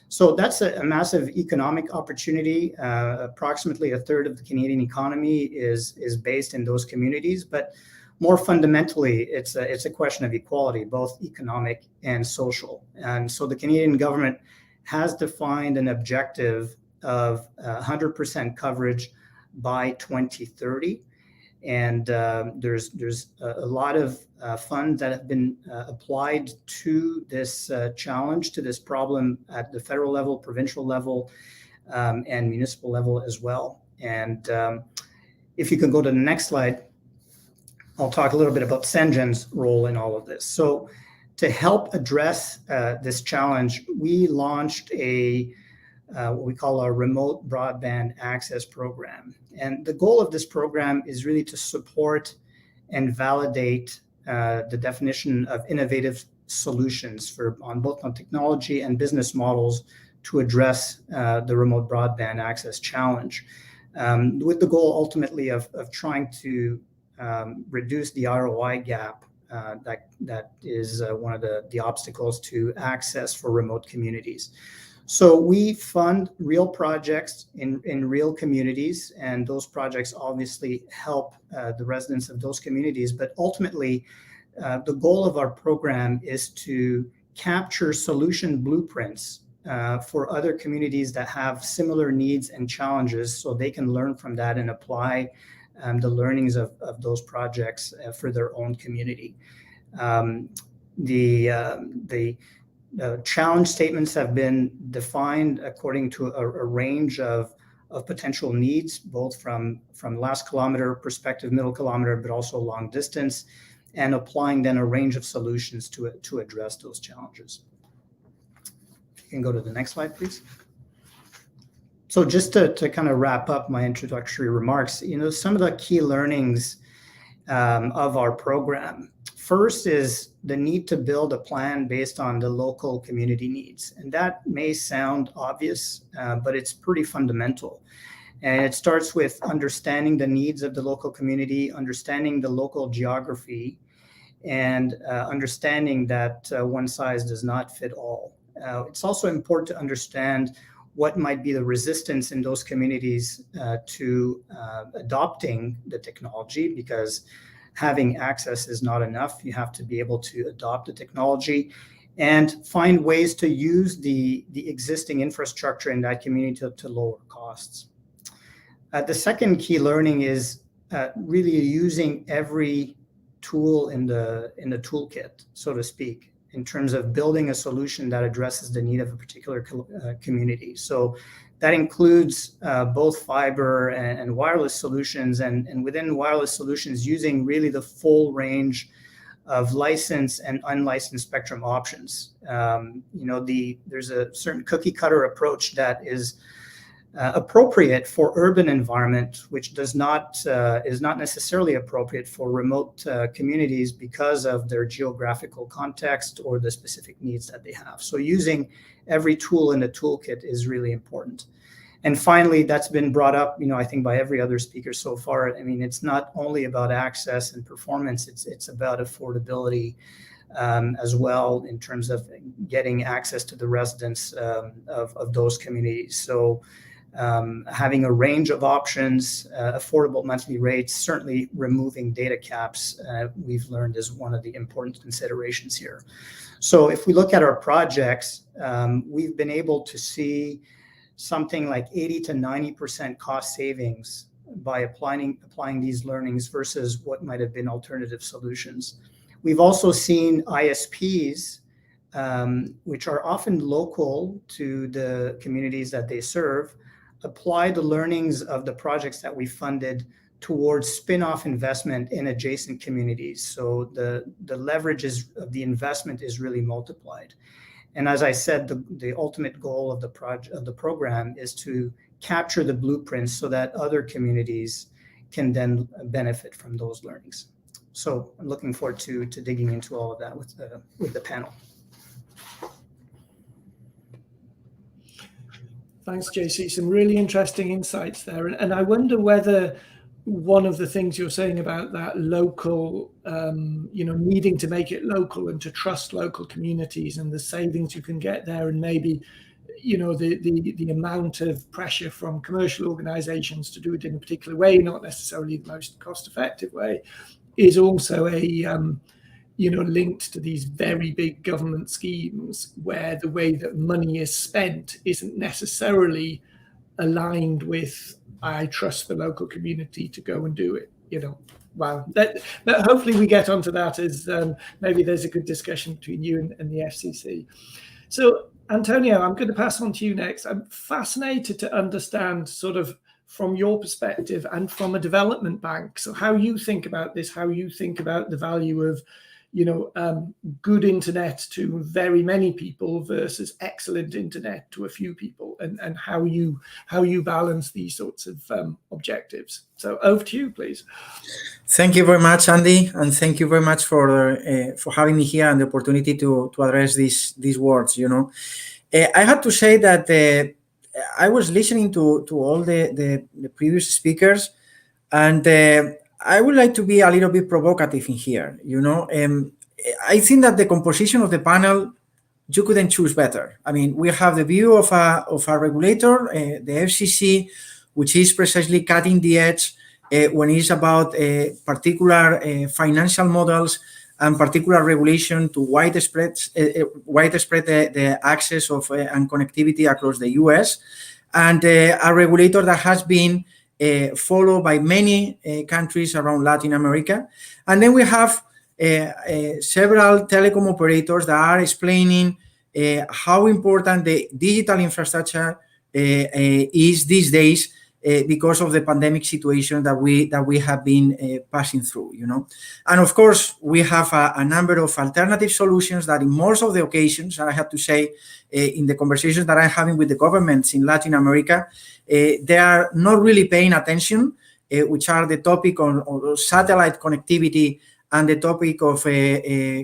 So that's a massive economic opportunity. Approximately a third of the Canadian economy is based in those communities, but more fundamentally, it's a question of equality, both economic and social. And so the Canadian government has defined an objective of 100% coverage by 2030. And there's a lot of funds that have been applied to this challenge, to this problem at the federal level, provincial level, and municipal level as well. And if you can go to the next slide, I'll talk a little bit about SENGEN's role in all of this. So to help address this challenge, we launched what we call our remote broadband access program. And the goal of this program is really to support and validate the definition of innovative solutions on both technology and business models to address the remote broadband access challenge, with the goal ultimately of trying to reduce the ROI gap that is one of the obstacles to access for remote communities. So we fund real projects in real communities, and those projects obviously help the residents of those communities. But ultimately, the goal of our program is to capture solution blueprints for other communities that have similar needs and challenges, so they can learn from that and apply the learnings of those projects for their own community. The challenge statements have been defined according to a range of potential needs, both from last kilometer perspective, middle kilometer, but also long distance, and applying then a range of solutions to address those challenges. You can go to the next slide, please. So just to kind of wrap up my introductory remarks, some of the key learnings of our program. First is the need to build a plan based on the local community needs. And that may sound obvious, but it's pretty fundamental. And it starts with understanding the needs of the local community, understanding the local geography, and understanding that one size does not fit all. It's also important to understand what might be the resistance in those communities to adopting the technology, because having access is not enough. You have to be able to adopt the technology and find ways to use the existing infrastructure in that community to lower costs. The second key learning is really using every tool in the toolkit, so to speak, in terms of building a solution that addresses the need of a particular community. So that includes both fiber and wireless solutions, and within wireless solutions, using really the full range of licensed and unlicensed spectrum options. There's a certain cookie cutter approach that is appropriate for urban environment, which is not necessarily appropriate for remote communities because of their geographical context or the specific needs that they have. So using every tool in the toolkit is really important. And finally, that's been brought up, I think, by every other speaker so far. I mean, it's not only about access and performance, it's about affordability as well, in terms of getting access to the residents of those communities. So having a range of options, affordable monthly rates, certainly removing data caps, we've learned is one of the important considerations here. So if we look at our projects, we've been able to see something like 80 to 90% cost savings by applying these learnings versus what might have been alternative solutions. We've also seen ISPs, which are often local to the communities that they serve, apply the learnings of the projects that we funded towards spin-off investment in adjacent communities. So the leverage of the investment is really multiplied. And as I said, the ultimate goal of the program is to capture the blueprints so that other communities can then benefit from those learnings. So I'm looking forward to digging into all of that with the panel. Thanks, JC. Some really interesting insights there. And I wonder whether one of the things you're saying about that local, needing to make it local and to trust local communities and the savings you can get there, and maybe, the amount of pressure from commercial organizations to do it in a particular way, not necessarily the most cost-effective way, is also a linked to these very big government schemes where the way that money is spent isn't necessarily aligned with, I trust the local community to go and do it. Wow. But hopefully we get onto that as maybe there's a good discussion between you and the FCC. So Antonio, I'm going to pass on to you next. I'm fascinated to understand sort of from your perspective and from a development bank. So how you think about this, how you think about the value of good internet to very many people versus excellent internet to a few people, and how you balance these sorts of objectives. So over to you, please. Thank you very much, Andy, and thank you very much for having me here and the opportunity to address these words. I had to say that I was listening to all the previous speakers, and I would like to be a little bit provocative in here. I think that the composition of the panel, you couldn't choose better. I mean, we have the view of a regulator, the FCC, which is precisely cutting the edge when it's about particular financial models and particular regulation to widespread the access of and connectivity across the US, and a regulator that has been followed by many countries around Latin America. And then we have several telecom operators that are explaining how important the digital infrastructure is these days because of the pandemic situation that we have been passing through, And of course, we have a number of alternative solutions that in most of the occasions, and I have to say, in the conversations that I'm having with the governments in Latin America, they are not really paying attention, which are the topic on satellite connectivity and the topic of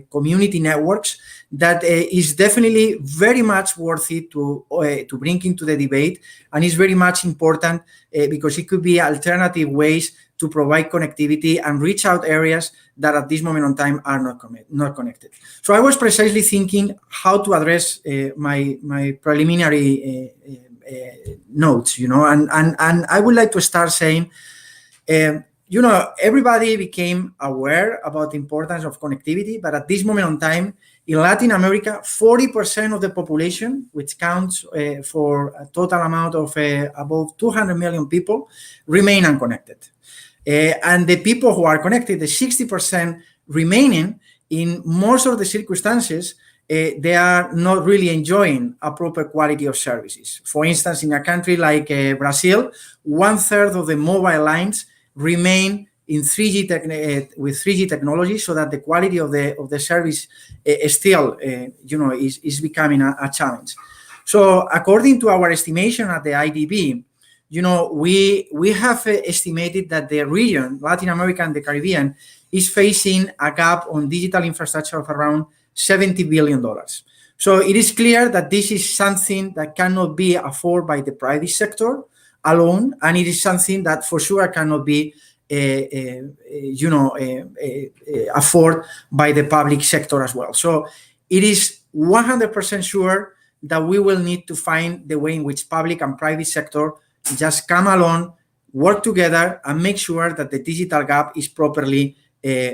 community networks. That is definitely very much worthy to bring into the debate, and is very much important because it could be alternative ways to provide connectivity and reach out areas that at this moment in time are not connected. So I was precisely thinking how to address my preliminary notes, and I would like to start saying, everybody became aware about the importance of connectivity, but at this moment in time, in Latin America, 40% of the population, which counts for a total amount of above 200 million people, remain unconnected. And the people who are connected, the 60% remaining, in most of the circumstances, they are not really enjoying a proper quality of services. For instance, in a country like Brazil, 1/3 of the mobile lines remain in 3G with 3G technology, so that the quality of the service still, is becoming a challenge. So, according to our estimation at the IDB, we have estimated that the region, Latin America and the Caribbean, is facing a gap on digital infrastructure of around $70 billion. So it is clear that this is something that cannot be afforded by the private sector alone, and it is something that for sure cannot be afforded by the public sector as well. So it is 100% sure that we will need to find the way in which public and private sector just come along, work together, and make sure that the digital gap is properly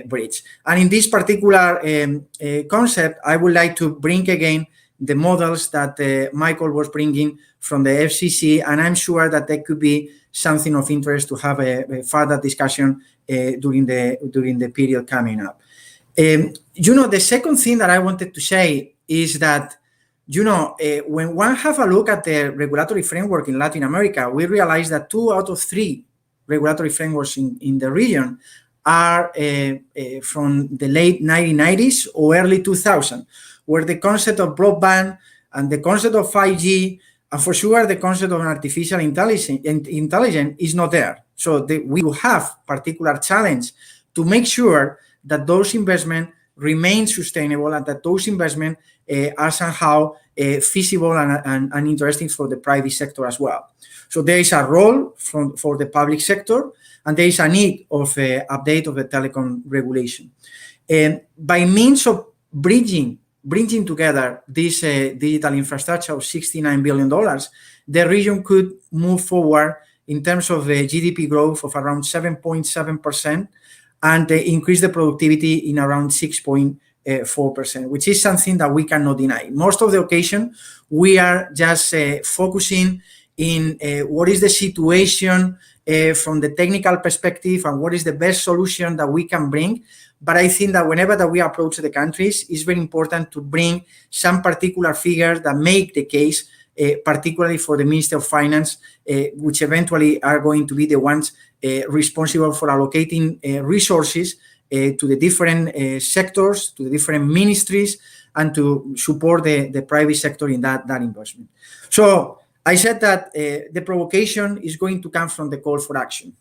bridged. And in this particular concept, I would like to bring again the models that Michael was bringing from the FCC, and I'm sure that there could be something of interest to have a further discussion during the period coming up. The second thing that I wanted to say is that when one have a look at the regulatory framework in Latin America, we realize that 2 out of 3 regulatory frameworks in the region are from the late 1990s or early 2000, where the concept of broadband and the concept of 5G, and for sure the concept of artificial intelligence is not there. So we will have particular challenge to make sure that those investments remain sustainable and that those investments are somehow feasible and interesting for the private sector as well. So there is a role for the public sector, and there is a need of update of the telecom regulation. By means of bringing together this digital infrastructure of $69 billion, the region could move forward in terms of GDP growth of around 7.7% and increase the productivity in around 6.4%, which is something that we cannot deny. Most of the occasion, we are just focusing in what is the situation from the technical perspective and what is the best solution that we can bring. But I think that whenever that we approach the countries, it's very important to bring some particular figures that make the case, particularly for the Minister of Finance, which eventually are going to be the ones responsible for allocating resources to the different sectors, to the different ministries, and to support the private sector in that investment. So I said that the provocation is going to come from the call for action.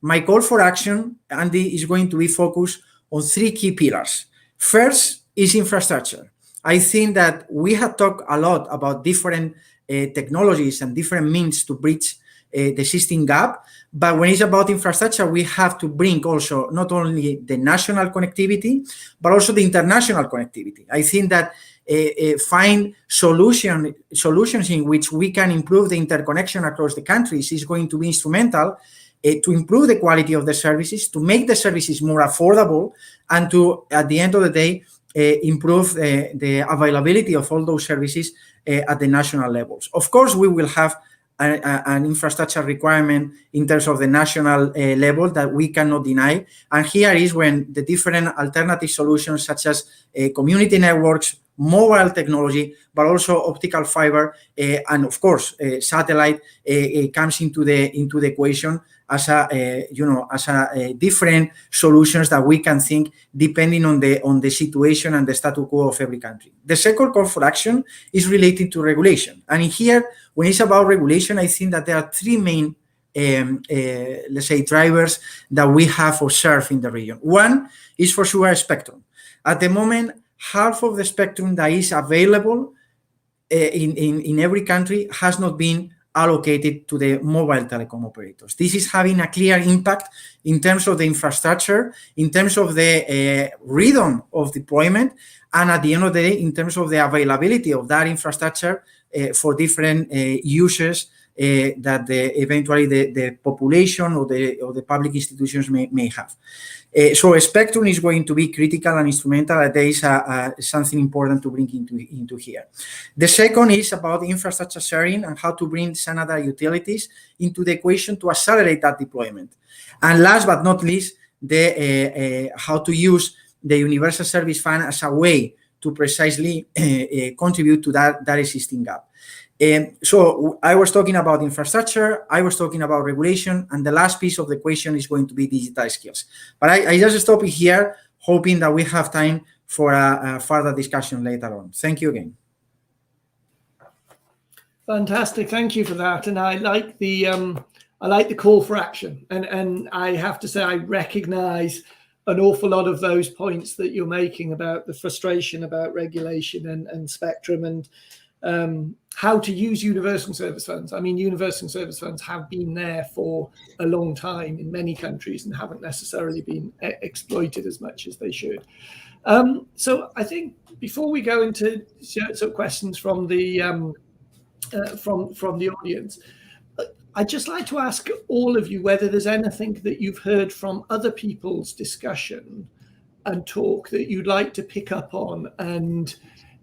My call for action, Andy, is going to be focused on 3 key pillars. First is infrastructure. I think that we have talked a lot about different technologies and different means to bridge the existing gap, but when it's about infrastructure, we have to bring also not only the national connectivity, but also the international connectivity. I think that find solutions in which we can improve the interconnection across the countries is going to be instrumental to improve the quality of the services, to make the services more affordable, and to, at the end of the day, improve the availability of all those services at the national levels. Of course, we will have an infrastructure requirement in terms of the national level that we cannot deny. And here is when the different alternative solutions such as community networks mobile technology, but also optical fiber, and of course, satellite comes into the equation as a different solutions that we can think depending on the situation and the status quo of every country. The second call for action is related to regulation, and here, when it's about regulation, I think that there are three main let's say drivers that we have observed in the region. One is for sure spectrum. At the moment, half of the spectrum that is available in every country has not been allocated to the mobile telecom operators. This is having a clear impact in terms of the infrastructure, in terms of the rhythm of deployment, and at the end of the day, in terms of the availability of that infrastructure for different users that eventually the population or the public institutions may have. So spectrum is going to be critical and instrumental. There is something important to bring into here. The second is about infrastructure sharing and how to bring some other utilities into the equation to accelerate that deployment. And last but not least, how to use the Universal Service Fund as a way to precisely contribute to that existing gap. So I was talking about infrastructure, I was talking about regulation, and the last piece of the equation is going to be digital skills. But I just stop here, hoping that we have time for a further discussion later on. Thank you again. Fantastic, thank you for that. And I like the call for action. And I have to say, I recognize an awful lot of those points that you're making about the frustration about regulation and spectrum and how to use universal service funds. I mean, universal service funds have been there for a long time in many countries and haven't necessarily been exploited as much as they should. So I think before we go into some questions from the audience, I'd just like to ask all of you whether there's anything that you've heard from other people's discussion and talk that you'd like to pick up on and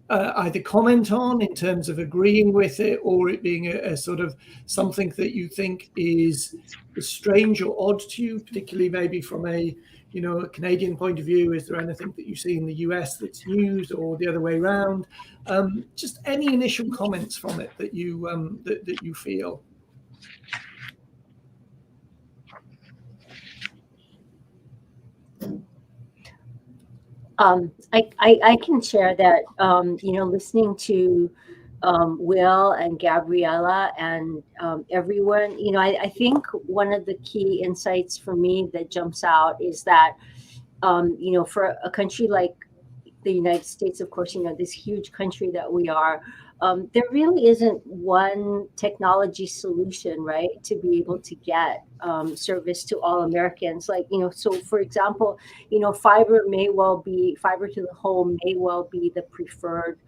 either comment on in terms of agreeing with it, or it being a sort of something that you think is strange or odd to you, particularly maybe from a Canadian point of view. Is there anything that you see in the US that's news, or the other way around? Just any initial comments from it that you that you feel. I can share that, listening to Will and Gabriela and everyone, I think one of the key insights for me that jumps out is that, for a country like the United States, of course, this huge country that we are, there really isn't one technology solution, right, to be able to get service to all Americans. So for example, fiber to the home may well be the preferred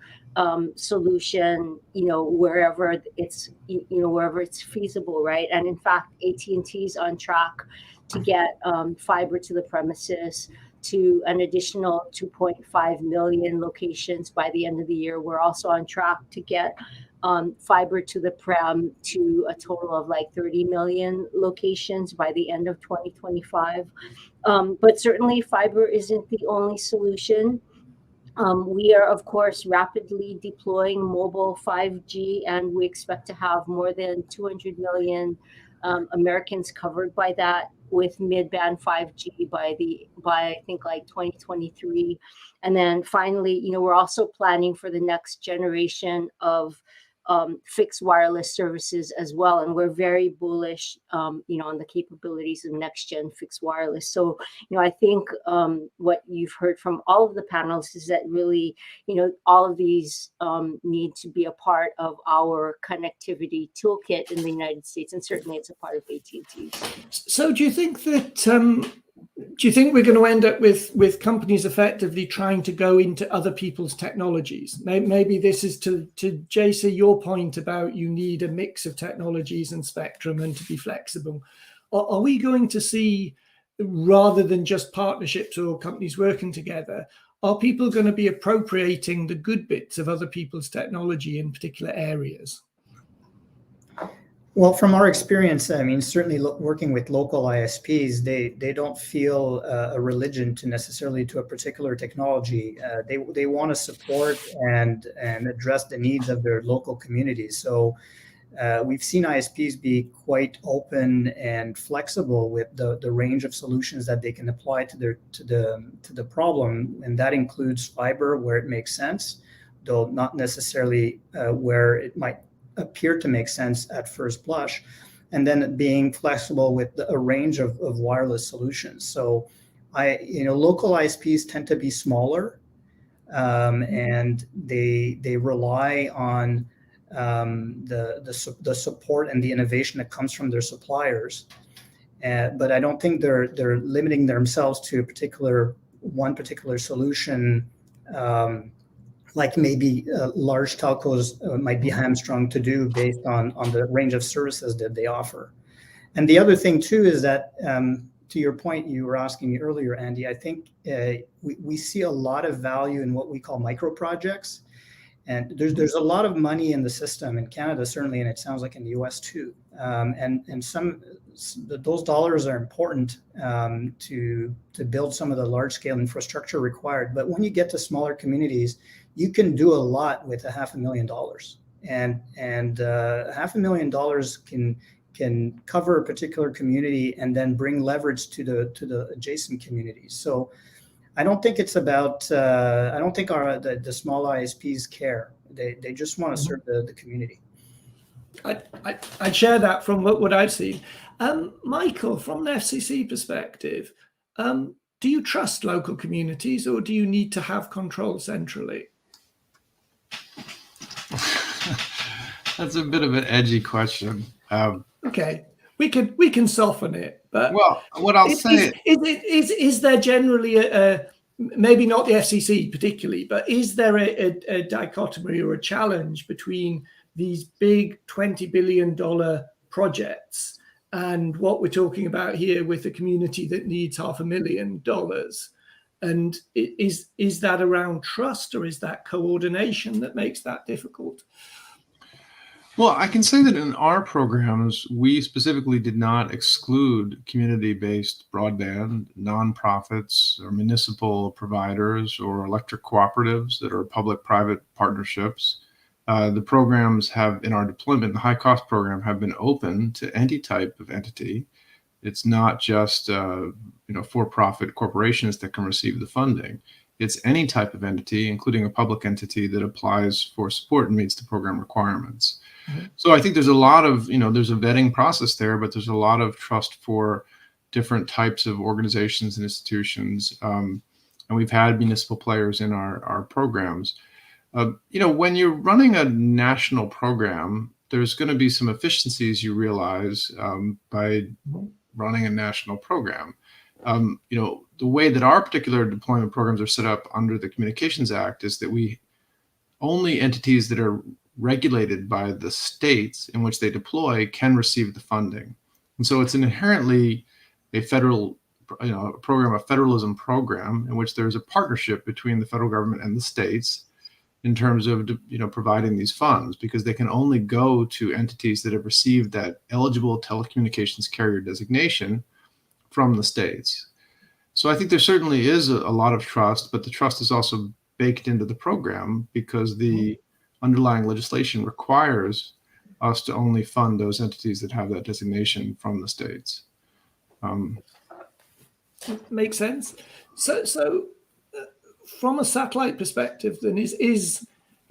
solution, wherever it's feasible, right? And in fact, AT&T is on track to get fiber to the premises to an additional 2.5 million locations by the end of the year. We're also on track to get fiber to the prem to a total of 30 million locations by the end of 2025. But certainly fiber isn't the only solution. We are, of course, rapidly deploying mobile 5G, and we expect to have more than 200 million Americans covered by that, with mid-band 5G by I think 2023. And then finally, we're also planning for the next generation of fixed wireless services as well. And we're very bullish, on the capabilities of next gen fixed wireless. So, I think what you've heard from all of the panels is that really, all of these need to be a part of our connectivity toolkit in the United States, and certainly it's a part of AT&T's. So, do you think that? Do you think we're going to end up with companies effectively trying to go into other people's technologies? Maybe this is to JC, your point about you need a mix of technologies and spectrum and to be flexible. Are we going to see, rather than just partnerships or companies working together, are people going to be appropriating the good bits of other people's technology in particular areas? Well, from our experience, I mean, certainly working with local ISPs, they don't feel a religion to necessarily to a particular technology. They want to support and address the needs of their local communities. So we've seen ISPs be quite open and flexible with the range of solutions that they can apply to the problem, and that includes fiber where it makes sense, though not necessarily where it might appear to make sense at first blush, and then being flexible with a range of wireless solutions. So local ISPs tend to be smaller, and they rely on the support and the innovation that comes from their suppliers. But I don't think they're limiting themselves to one particular solution, like maybe large telcos might be hamstrung to do based on the range of services that they offer. And the other thing too is that, to your point you were asking me earlier, Andy, I think we see a lot of value in what we call micro projects. And there's a lot of money in the system in Canada, certainly, and it sounds like in the US too. And those dollars are important to build some of the large scale infrastructure required. But when you get to smaller communities, you can do a lot with $500,000, and $500,000 can cover a particular community and then bring leverage to the adjacent communities. So I don't think it's about. I don't think the small ISPs care. They just want to serve the community. I share that from what I've seen. Michael, from an FCC perspective, do you trust local communities, or do you need to have control centrally? That's a bit of an edgy question. Okay, we can soften it. But well, what I'll say is there generally maybe not the FCC particularly, but is there a dichotomy or a challenge between these big $20 billion projects and what we're talking about here with a community that needs $500,000? And is that around trust, or is that coordination that makes that difficult? Well, I can say that in our programs, we specifically did not exclude community-based broadband, nonprofits, or municipal providers, or electric cooperatives that are public-private partnerships. The programs have, in our deployment, the high-cost program, have been open to any type of entity. It's not just for-profit corporations that can receive the funding. It's any type of entity, including a public entity, that applies for support and meets the program requirements. Mm-hmm. So I think there's a lot of, there's a vetting process there, but there's a lot of trust for different types of organizations and institutions. And we've had municipal players in our programs. When you're running a national program, there's going to be some efficiencies you realize by running a national program. The way that our particular deployment programs are set up under the Communications Act is that only entities that are regulated by the states in which they deploy can receive the funding. And so it's inherently a federal, program, a federalism program in which there's a partnership between the federal government and the states in terms of, providing these funds, because they can only go to entities that have received that eligible telecommunications carrier designation from the states. So I think there certainly is a lot of trust, but the trust is also baked into the program because the underlying legislation requires us to only fund those entities that have that designation from the states. Makes sense. So from a satellite perspective, then is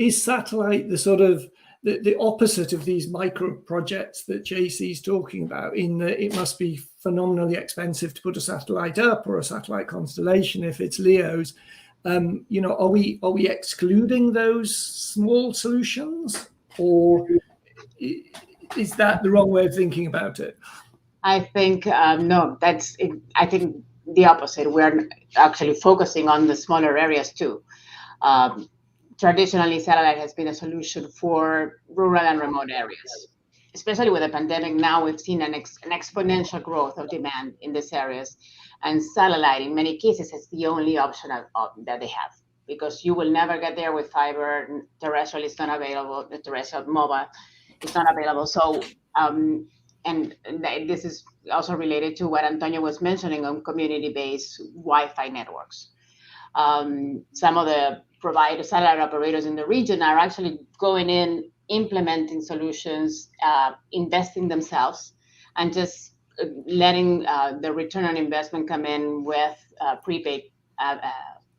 satellite the sort of the opposite of these micro projects that JC is talking about, in that it must be phenomenally expensive to put a satellite up, or a satellite constellation if it's LEOs? Are we excluding those small solutions, or is that the wrong way of thinking about it? I think no, that's it. I think the opposite. We're actually focusing on the smaller areas too. Traditionally, satellite has been a solution for rural and remote areas. Especially with the pandemic, now we've seen an exponential growth of demand in these areas. And satellite, in many cases, is the only option that they have, because you will never get there with fiber. Terrestrial is not available. The terrestrial mobile is not available. So And this is also related to what Antonio was mentioning on community-based Wi-Fi networks. Some of the satellite operators in the region are actually going in, implementing solutions, investing themselves, and just letting the return on investment come in with prepaid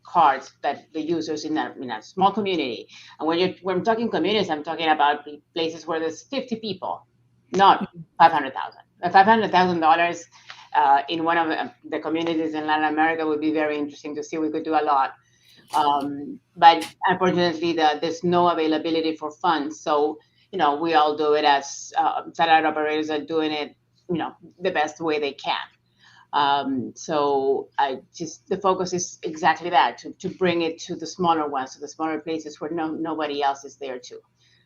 cards that the users in a small community. And when I'm talking communities, I'm talking about places where there's 50 people, not 500,000. $500,000 in one of the communities in Latin America would be very interesting to see. We could do a lot. But unfortunately, there's no availability for funds. So, we all do it as satellite operators are doing it, the best way they can. So the focus is exactly that, to bring it to the smaller ones, to the smaller places where nobody else is there too.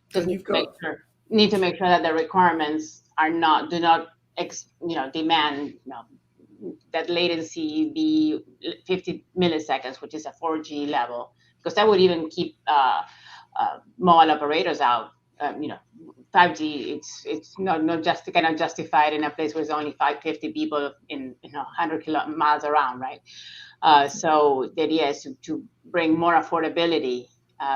Just need to make sure that the requirements do not demand that latency be 50 milliseconds, which is a 4G level, because that would even keep mobile operators out. 5G, it's not just cannot justify it in a place where there's only 550 people in 100 miles around, right? So the idea is to bring more affordability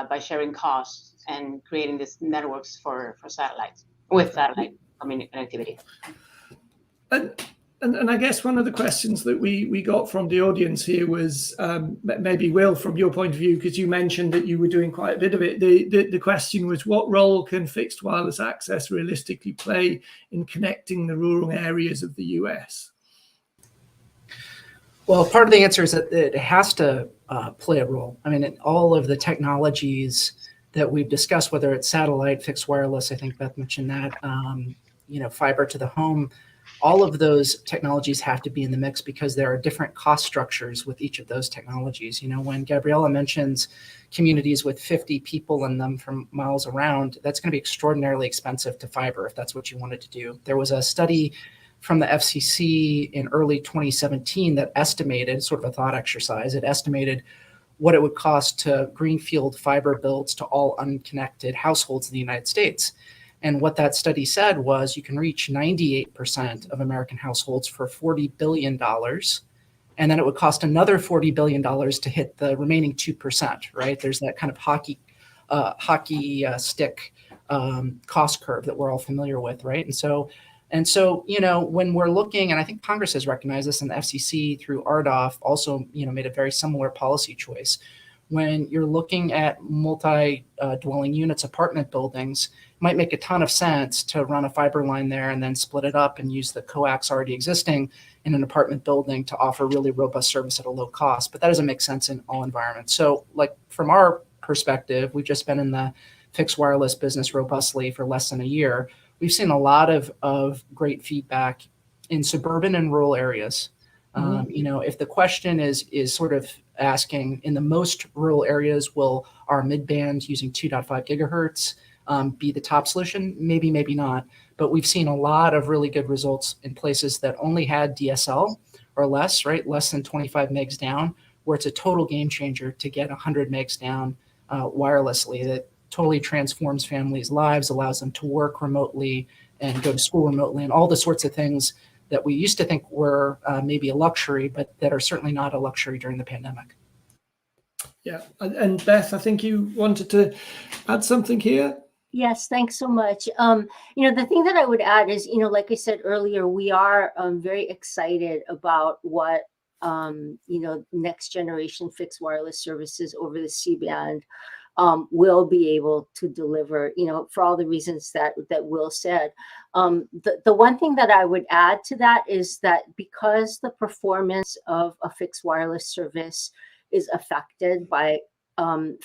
by sharing costs and creating these networks for satellites with satellite connectivity. And I guess one of the questions that we got from the audience here was, maybe Will, from your point of view, because you mentioned that you were doing quite a bit of it. The question was, what role can fixed wireless access realistically play in connecting the rural areas of the US? Well, part of the answer is that it has to play a role. I mean, all of the technologies that we've discussed, whether it's satellite, fixed wireless, I think Beth mentioned that, fiber to the home, all of those technologies have to be in the mix because there are different cost structures with each of those technologies. When Gabriela mentions communities with 50 people in them from miles around, that's going to be extraordinarily expensive to fiber if that's what you wanted to do. There was a study from the FCC in early 2017 that estimated, sort of a thought exercise, it estimated what it would cost to greenfield fiber builds to all unconnected households in the United States. And what that study said was you can reach 98% of American households for $40 billion. And then it would cost another $40 billion to hit the remaining 2%, right? There's that kind of hockey stick cost curve that we're all familiar with, right? And so, when we're looking, and I think Congress has recognized this, and the FCC through RDOF also, made a very similar policy choice. When you're looking at multi-dwelling units, apartment buildings, it might make a ton of sense to run a fiber line there and then split it up and use the coax already existing in an apartment building to offer really robust service at a low cost. But that doesn't make sense in all environments. So, from our perspective, we've just been in the fixed wireless business robustly for less than a year. We've seen a lot of great feedback in suburban and rural areas. If the question is sort of asking, in the most rural areas, will our mid-band using 2.5 gigahertz be the top solution? Maybe, maybe not. But we've seen a lot of really good results in places that only had DSL or less, right? Less than 25 megs down, where it's a total game changer to get 100 megs down wirelessly. That totally transforms families' lives, allows them to work remotely and go to school remotely, and all the sorts of things that we used to think were maybe a luxury, but that are certainly not a luxury during the pandemic. Yeah, and Beth, I think you wanted to add something here. Yes, thanks so much. The thing that I would add is, like I said earlier, we are very excited about what, next generation fixed wireless services over the C-band will be able to deliver, for all the reasons that Will said. The one thing that I would add to that is that because the performance of a fixed wireless service is affected by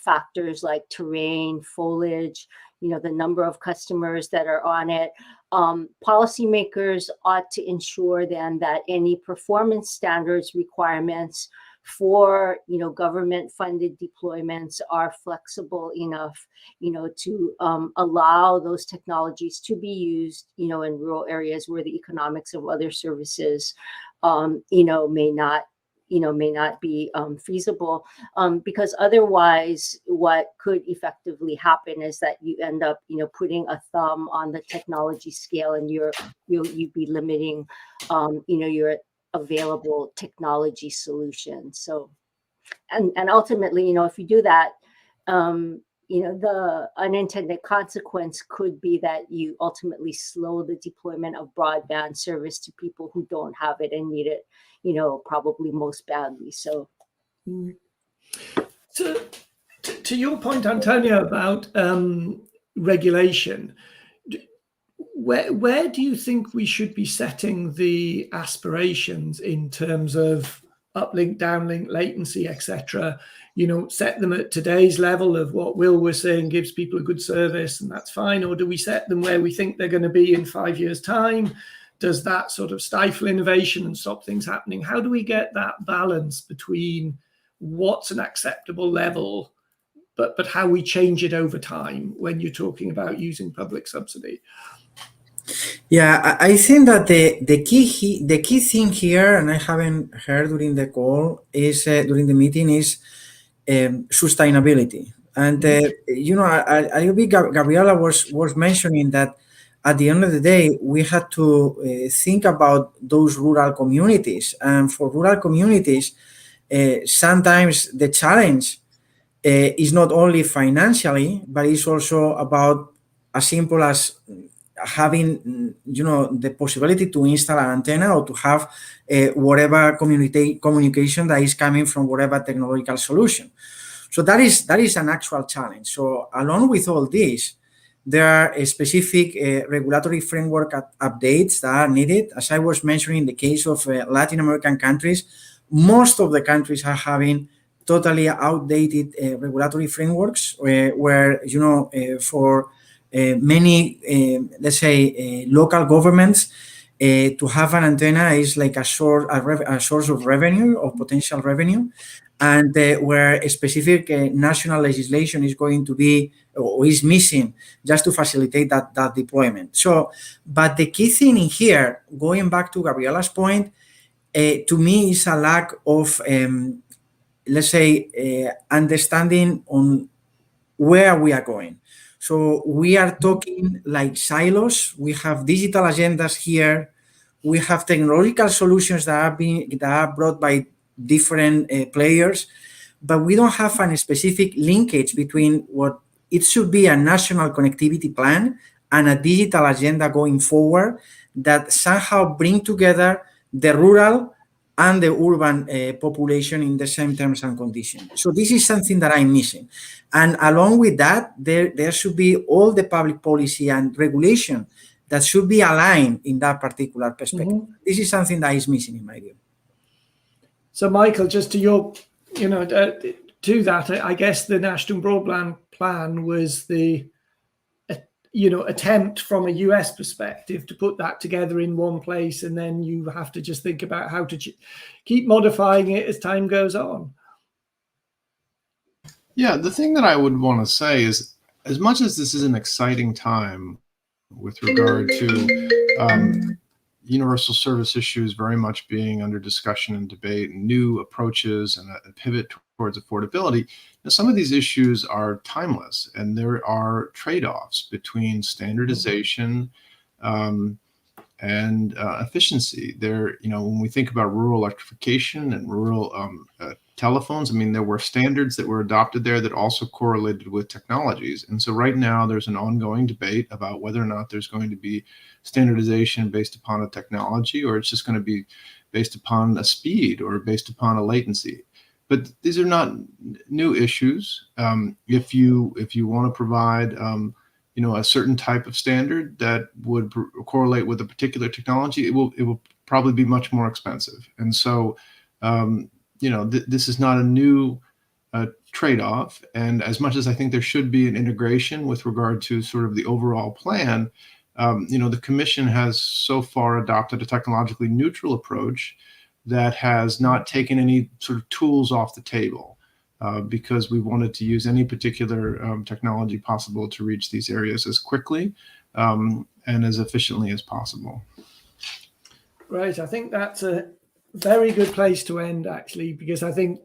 factors like terrain, foliage, the number of customers that are on it, policymakers ought to ensure then that any performance standards requirements for government funded deployments are flexible enough to allow those technologies to be used in rural areas where the economics of other services may not may not be feasible, because otherwise what could effectively happen is that you end up, putting a thumb on the technology scale, and you'd be limiting, your available technology solutions. So, and ultimately, if you do that, the unintended consequence could be that you ultimately slow the deployment of broadband service to people who don't have it and need it, probably most badly. So, to your point, Antonio, about regulation, where do you think we should be setting the aspirations in terms of uplink, downlink, latency, etc.? Set them at today's level of what Will was saying gives people a good service, and that's fine, or do we set them where we think they're going to be in 5 years' time? Does that sort of stifle innovation and stop things happening? How do we get that balance between what's an acceptable level, but how we change it over time when you're talking about using public subsidy? Yeah, I think that the key thing here, and I haven't heard during the call, is during the meeting, is sustainability. And Gabriela was mentioning that at the end of the day, we had to think about those rural communities, and for rural communities, sometimes the challenge is not only financially, but it's also about as simple as having the possibility to install an antenna or to have whatever communication that is coming from whatever technological solution. So that is an actual challenge. So along with all this, there are specific regulatory framework updates that are needed. As I was mentioning, in the case of Latin American countries, most of the countries are having totally outdated regulatory frameworks where for many, let's say, local governments, to have an antenna is like a source of revenue, or potential revenue, and where a specific national legislation is going to be or is missing just to facilitate that deployment. So, but the key thing in here, going back to Gabriela's point, to me is a lack of, let's say, understanding on where we are going. So we are talking like silos. We have digital agendas here. We have technological solutions that are brought by different players, but we don't have a specific linkage between what it should be a national connectivity plan and a digital agenda going forward that somehow bring together the rural and the urban population in the same terms and conditions. So this is something that I'm missing. And along with that, there should be all the public policy and regulation that should be aligned in that particular perspective. Mm-hmm. This is something that is missing in my view. So Michael, just to your, to that, I guess the National Broadband Plan was the attempt from a US perspective to put that together in one place, and then you have to just think about how to keep modifying it as time goes on. Yeah, the thing that I would want to say is, as much as this is an exciting time with regard to universal service issues very much being under discussion and debate, and new approaches and a pivot towards affordability, some of these issues are timeless, and there are trade-offs between standardization and efficiency. There, when we think about rural electrification and rural telephones, there were standards that were adopted there that also correlated with technologies. And so right now there's an ongoing debate about whether or not there's going to be standardization based upon a technology, or it's just going to be based upon a speed or based upon a latency. But these are not new issues. If you want to provide a certain type of standard that would correlate with a particular technology, it will probably be much more expensive. And so this is not a new trade-off. And as much as I think there should be an integration with regard to sort of the overall plan, the Commission has so far adopted a technologically neutral approach that has not taken any sort of tools off the table, because we wanted to use any particular technology possible to reach these areas as quickly and as efficiently as possible. Right. I think that's a very good place to end, actually, because I think,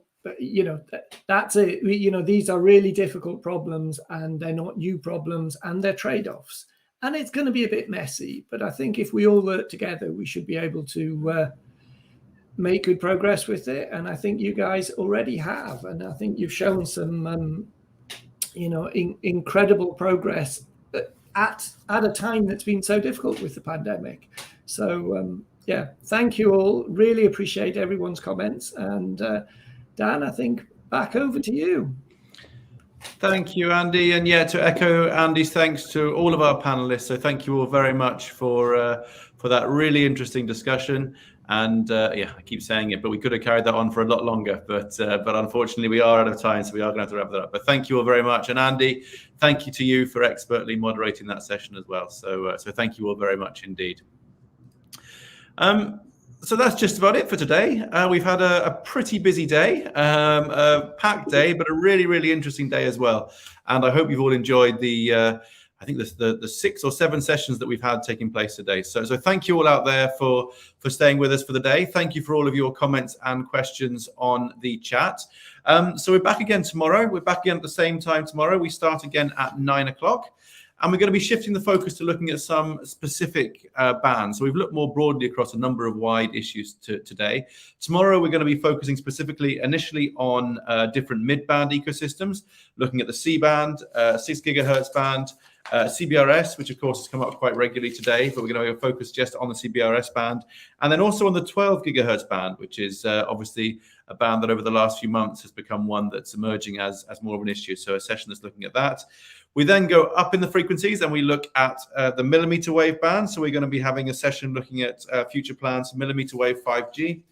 that's it. These are really difficult problems, and they're not new problems, and they're trade-offs. And it's going to be a bit messy, but I think if we all work together, we should be able to make good progress with it. And I think you guys already have. And I think you've shown some, incredible progress at a time that's been so difficult with the pandemic. So, thank you all. Really appreciate everyone's comments. And Dan, I think back over to you. Thank you, Andy. And to echo Andy's thanks to all of our panelists. So thank you all very much for that really interesting discussion. And I keep saying it, but we could have carried that on for a lot longer. But unfortunately, we are out of time, so we are going to have to wrap that up. But thank you all very much. And Andy, thank you to you for expertly moderating that session as well. So thank you all very much indeed. So that's just about it for today. We've had a pretty busy day, a packed day, but a really, really interesting day as well. And I hope you've all enjoyed the 6 or 7 sessions that we've had taking place today. So thank you all out there for staying with us for the day. Thank you for all of your comments and questions on the chat. So we're back again tomorrow. We're back again at the same time tomorrow. We start again at 9 o'clock. And we're going to be shifting the focus to looking at some specific bands. So we've looked more broadly across a number of wide issues today. Tomorrow, we're going to be focusing specifically initially on different mid-band ecosystems, looking at the C-band, 6 gigahertz band, CBRS, which of course has come up quite regularly today, but we're going to focus just on the CBRS band, and then also on the 12 gigahertz band, which is obviously a band that over the last few months has become one that's emerging as more of an issue. So a session that's looking at that. We then go up in the frequencies and we look at the millimeter wave band. So we're going to be having a session looking at future plans for millimeter wave 5G.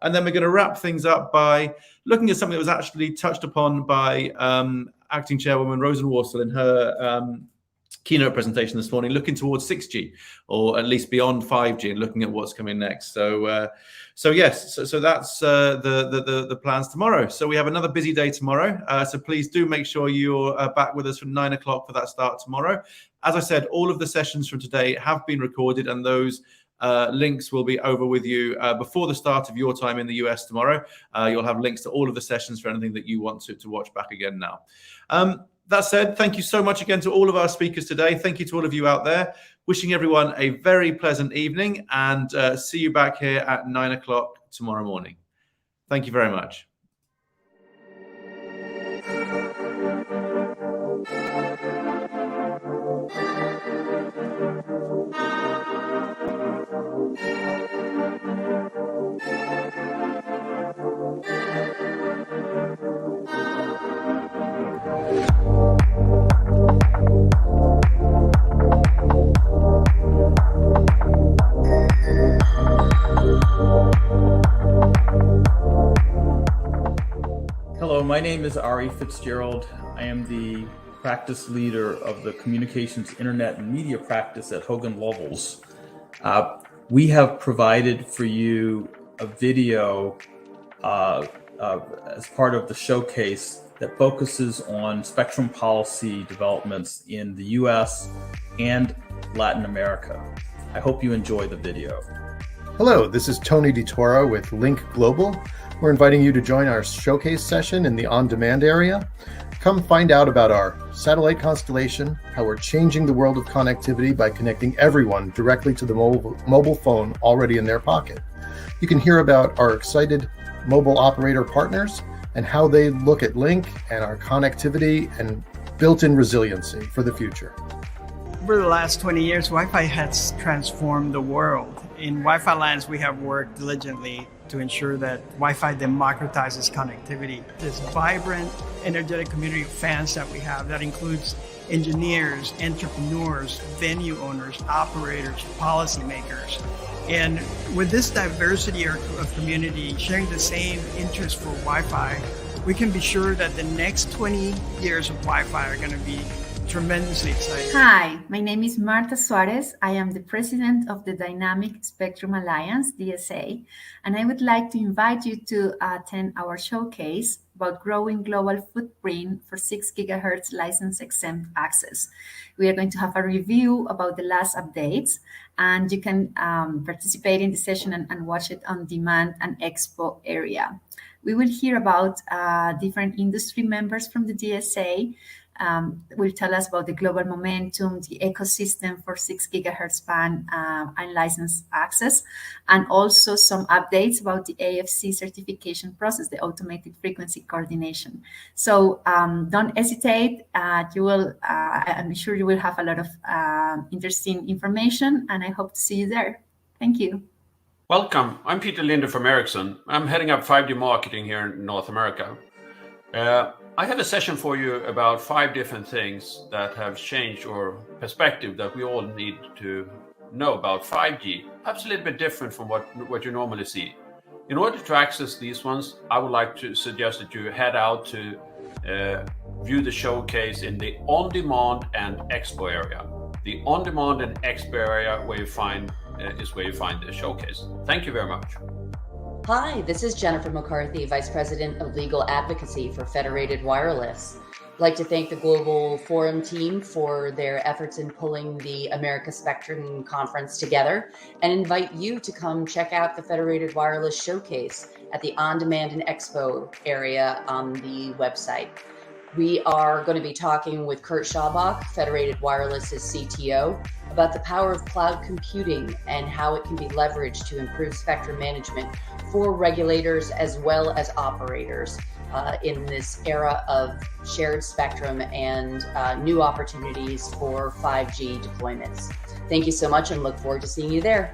And then we're going to wrap things up by looking at something that was actually touched upon by Acting Chairwoman Rosenworcel in her keynote presentation this morning, looking towards 6G, or at least beyond 5G, and looking at what's coming next. So that's the plans tomorrow. So we have another busy day tomorrow. So please do make sure you're back with us from 9 o'clock for that start tomorrow. As I said, all of the sessions from today have been recorded, and those links will be over with you before the start of your time in the US tomorrow. You'll have links to all of the sessions for anything that you want to watch back again now. That said, thank you so much again to all of our speakers today. Thank you to all of you out there. Wishing everyone a very pleasant evening, and see you back here at 9 o'clock tomorrow morning. Thank you very much. Hello, my name is Ari Fitzgerald. I am the practice leader of the Communications, Internet, and Media practice at Hogan Lovells. We have provided for you a video as part of the showcase that focuses on spectrum policy developments in the US and Latin America. I hope you enjoy the video. Hello, this is Tony DiToro with Link Global. We're inviting you to join our showcase session in the on-demand area. Come find out about our satellite constellation, how we're changing the world of connectivity by connecting everyone directly to the mobile phone already in their pocket. You can hear about our excited mobile operator partners and how they look at Link and our connectivity and built-in resiliency for the future. Over the last 20 years, Wi-Fi has transformed the world. In Wi-Fi lands, we have worked diligently to ensure that Wi-Fi democratizes connectivity. This vibrant, energetic community of fans that we have, that includes engineers, entrepreneurs, venue owners, operators, policymakers. And with this diversity of community sharing the same interest for Wi-Fi, we can be sure that the next 20 years of Wi-Fi are going to be tremendously exciting. Hi, my name is Marta Suarez. I am the president of the Dynamic Spectrum Alliance, DSA, and I would like to invite you to attend our showcase about growing global footprint for 6 gigahertz license exempt access. We are going to have a review about the last updates, and you can participate in the session and watch it on demand and expo area. We will hear about different industry members from the DSA. Will tell us about the global momentum, the ecosystem for 6 gigahertz band and license access, and also some updates about the AFC certification process, the automated frequency coordination. So don't hesitate. I'm sure you will have a lot of interesting information, and I hope to see you there. Thank you. Welcome. I'm Peter Linder from Ericsson. I'm heading up 5G marketing here in North America. I have a session for you about 5 different things that have changed or perspective that we all need to know about 5G, perhaps a little bit different from what you normally see. In order to access these ones, I would like to suggest that you head out to view the showcase in the on-demand and expo area. The on-demand and expo area where you find the showcase. Thank you very much. Hi, this is Jennifer McCarthy, Vice President of Legal Advocacy for Federated Wireless. I'd like to thank the Global Forum team for their efforts in pulling the America Spectrum Conference together and invite you to come check out the Federated Wireless Showcase at the On Demand and Expo area on the website. We are going to be talking with Kurt Schabach, Federated Wireless's CTO, about the power of cloud computing and how it can be leveraged to improve spectrum management for regulators as well as operators in this era of shared spectrum and new opportunities for 5G deployments. Thank you so much and look forward to seeing you there.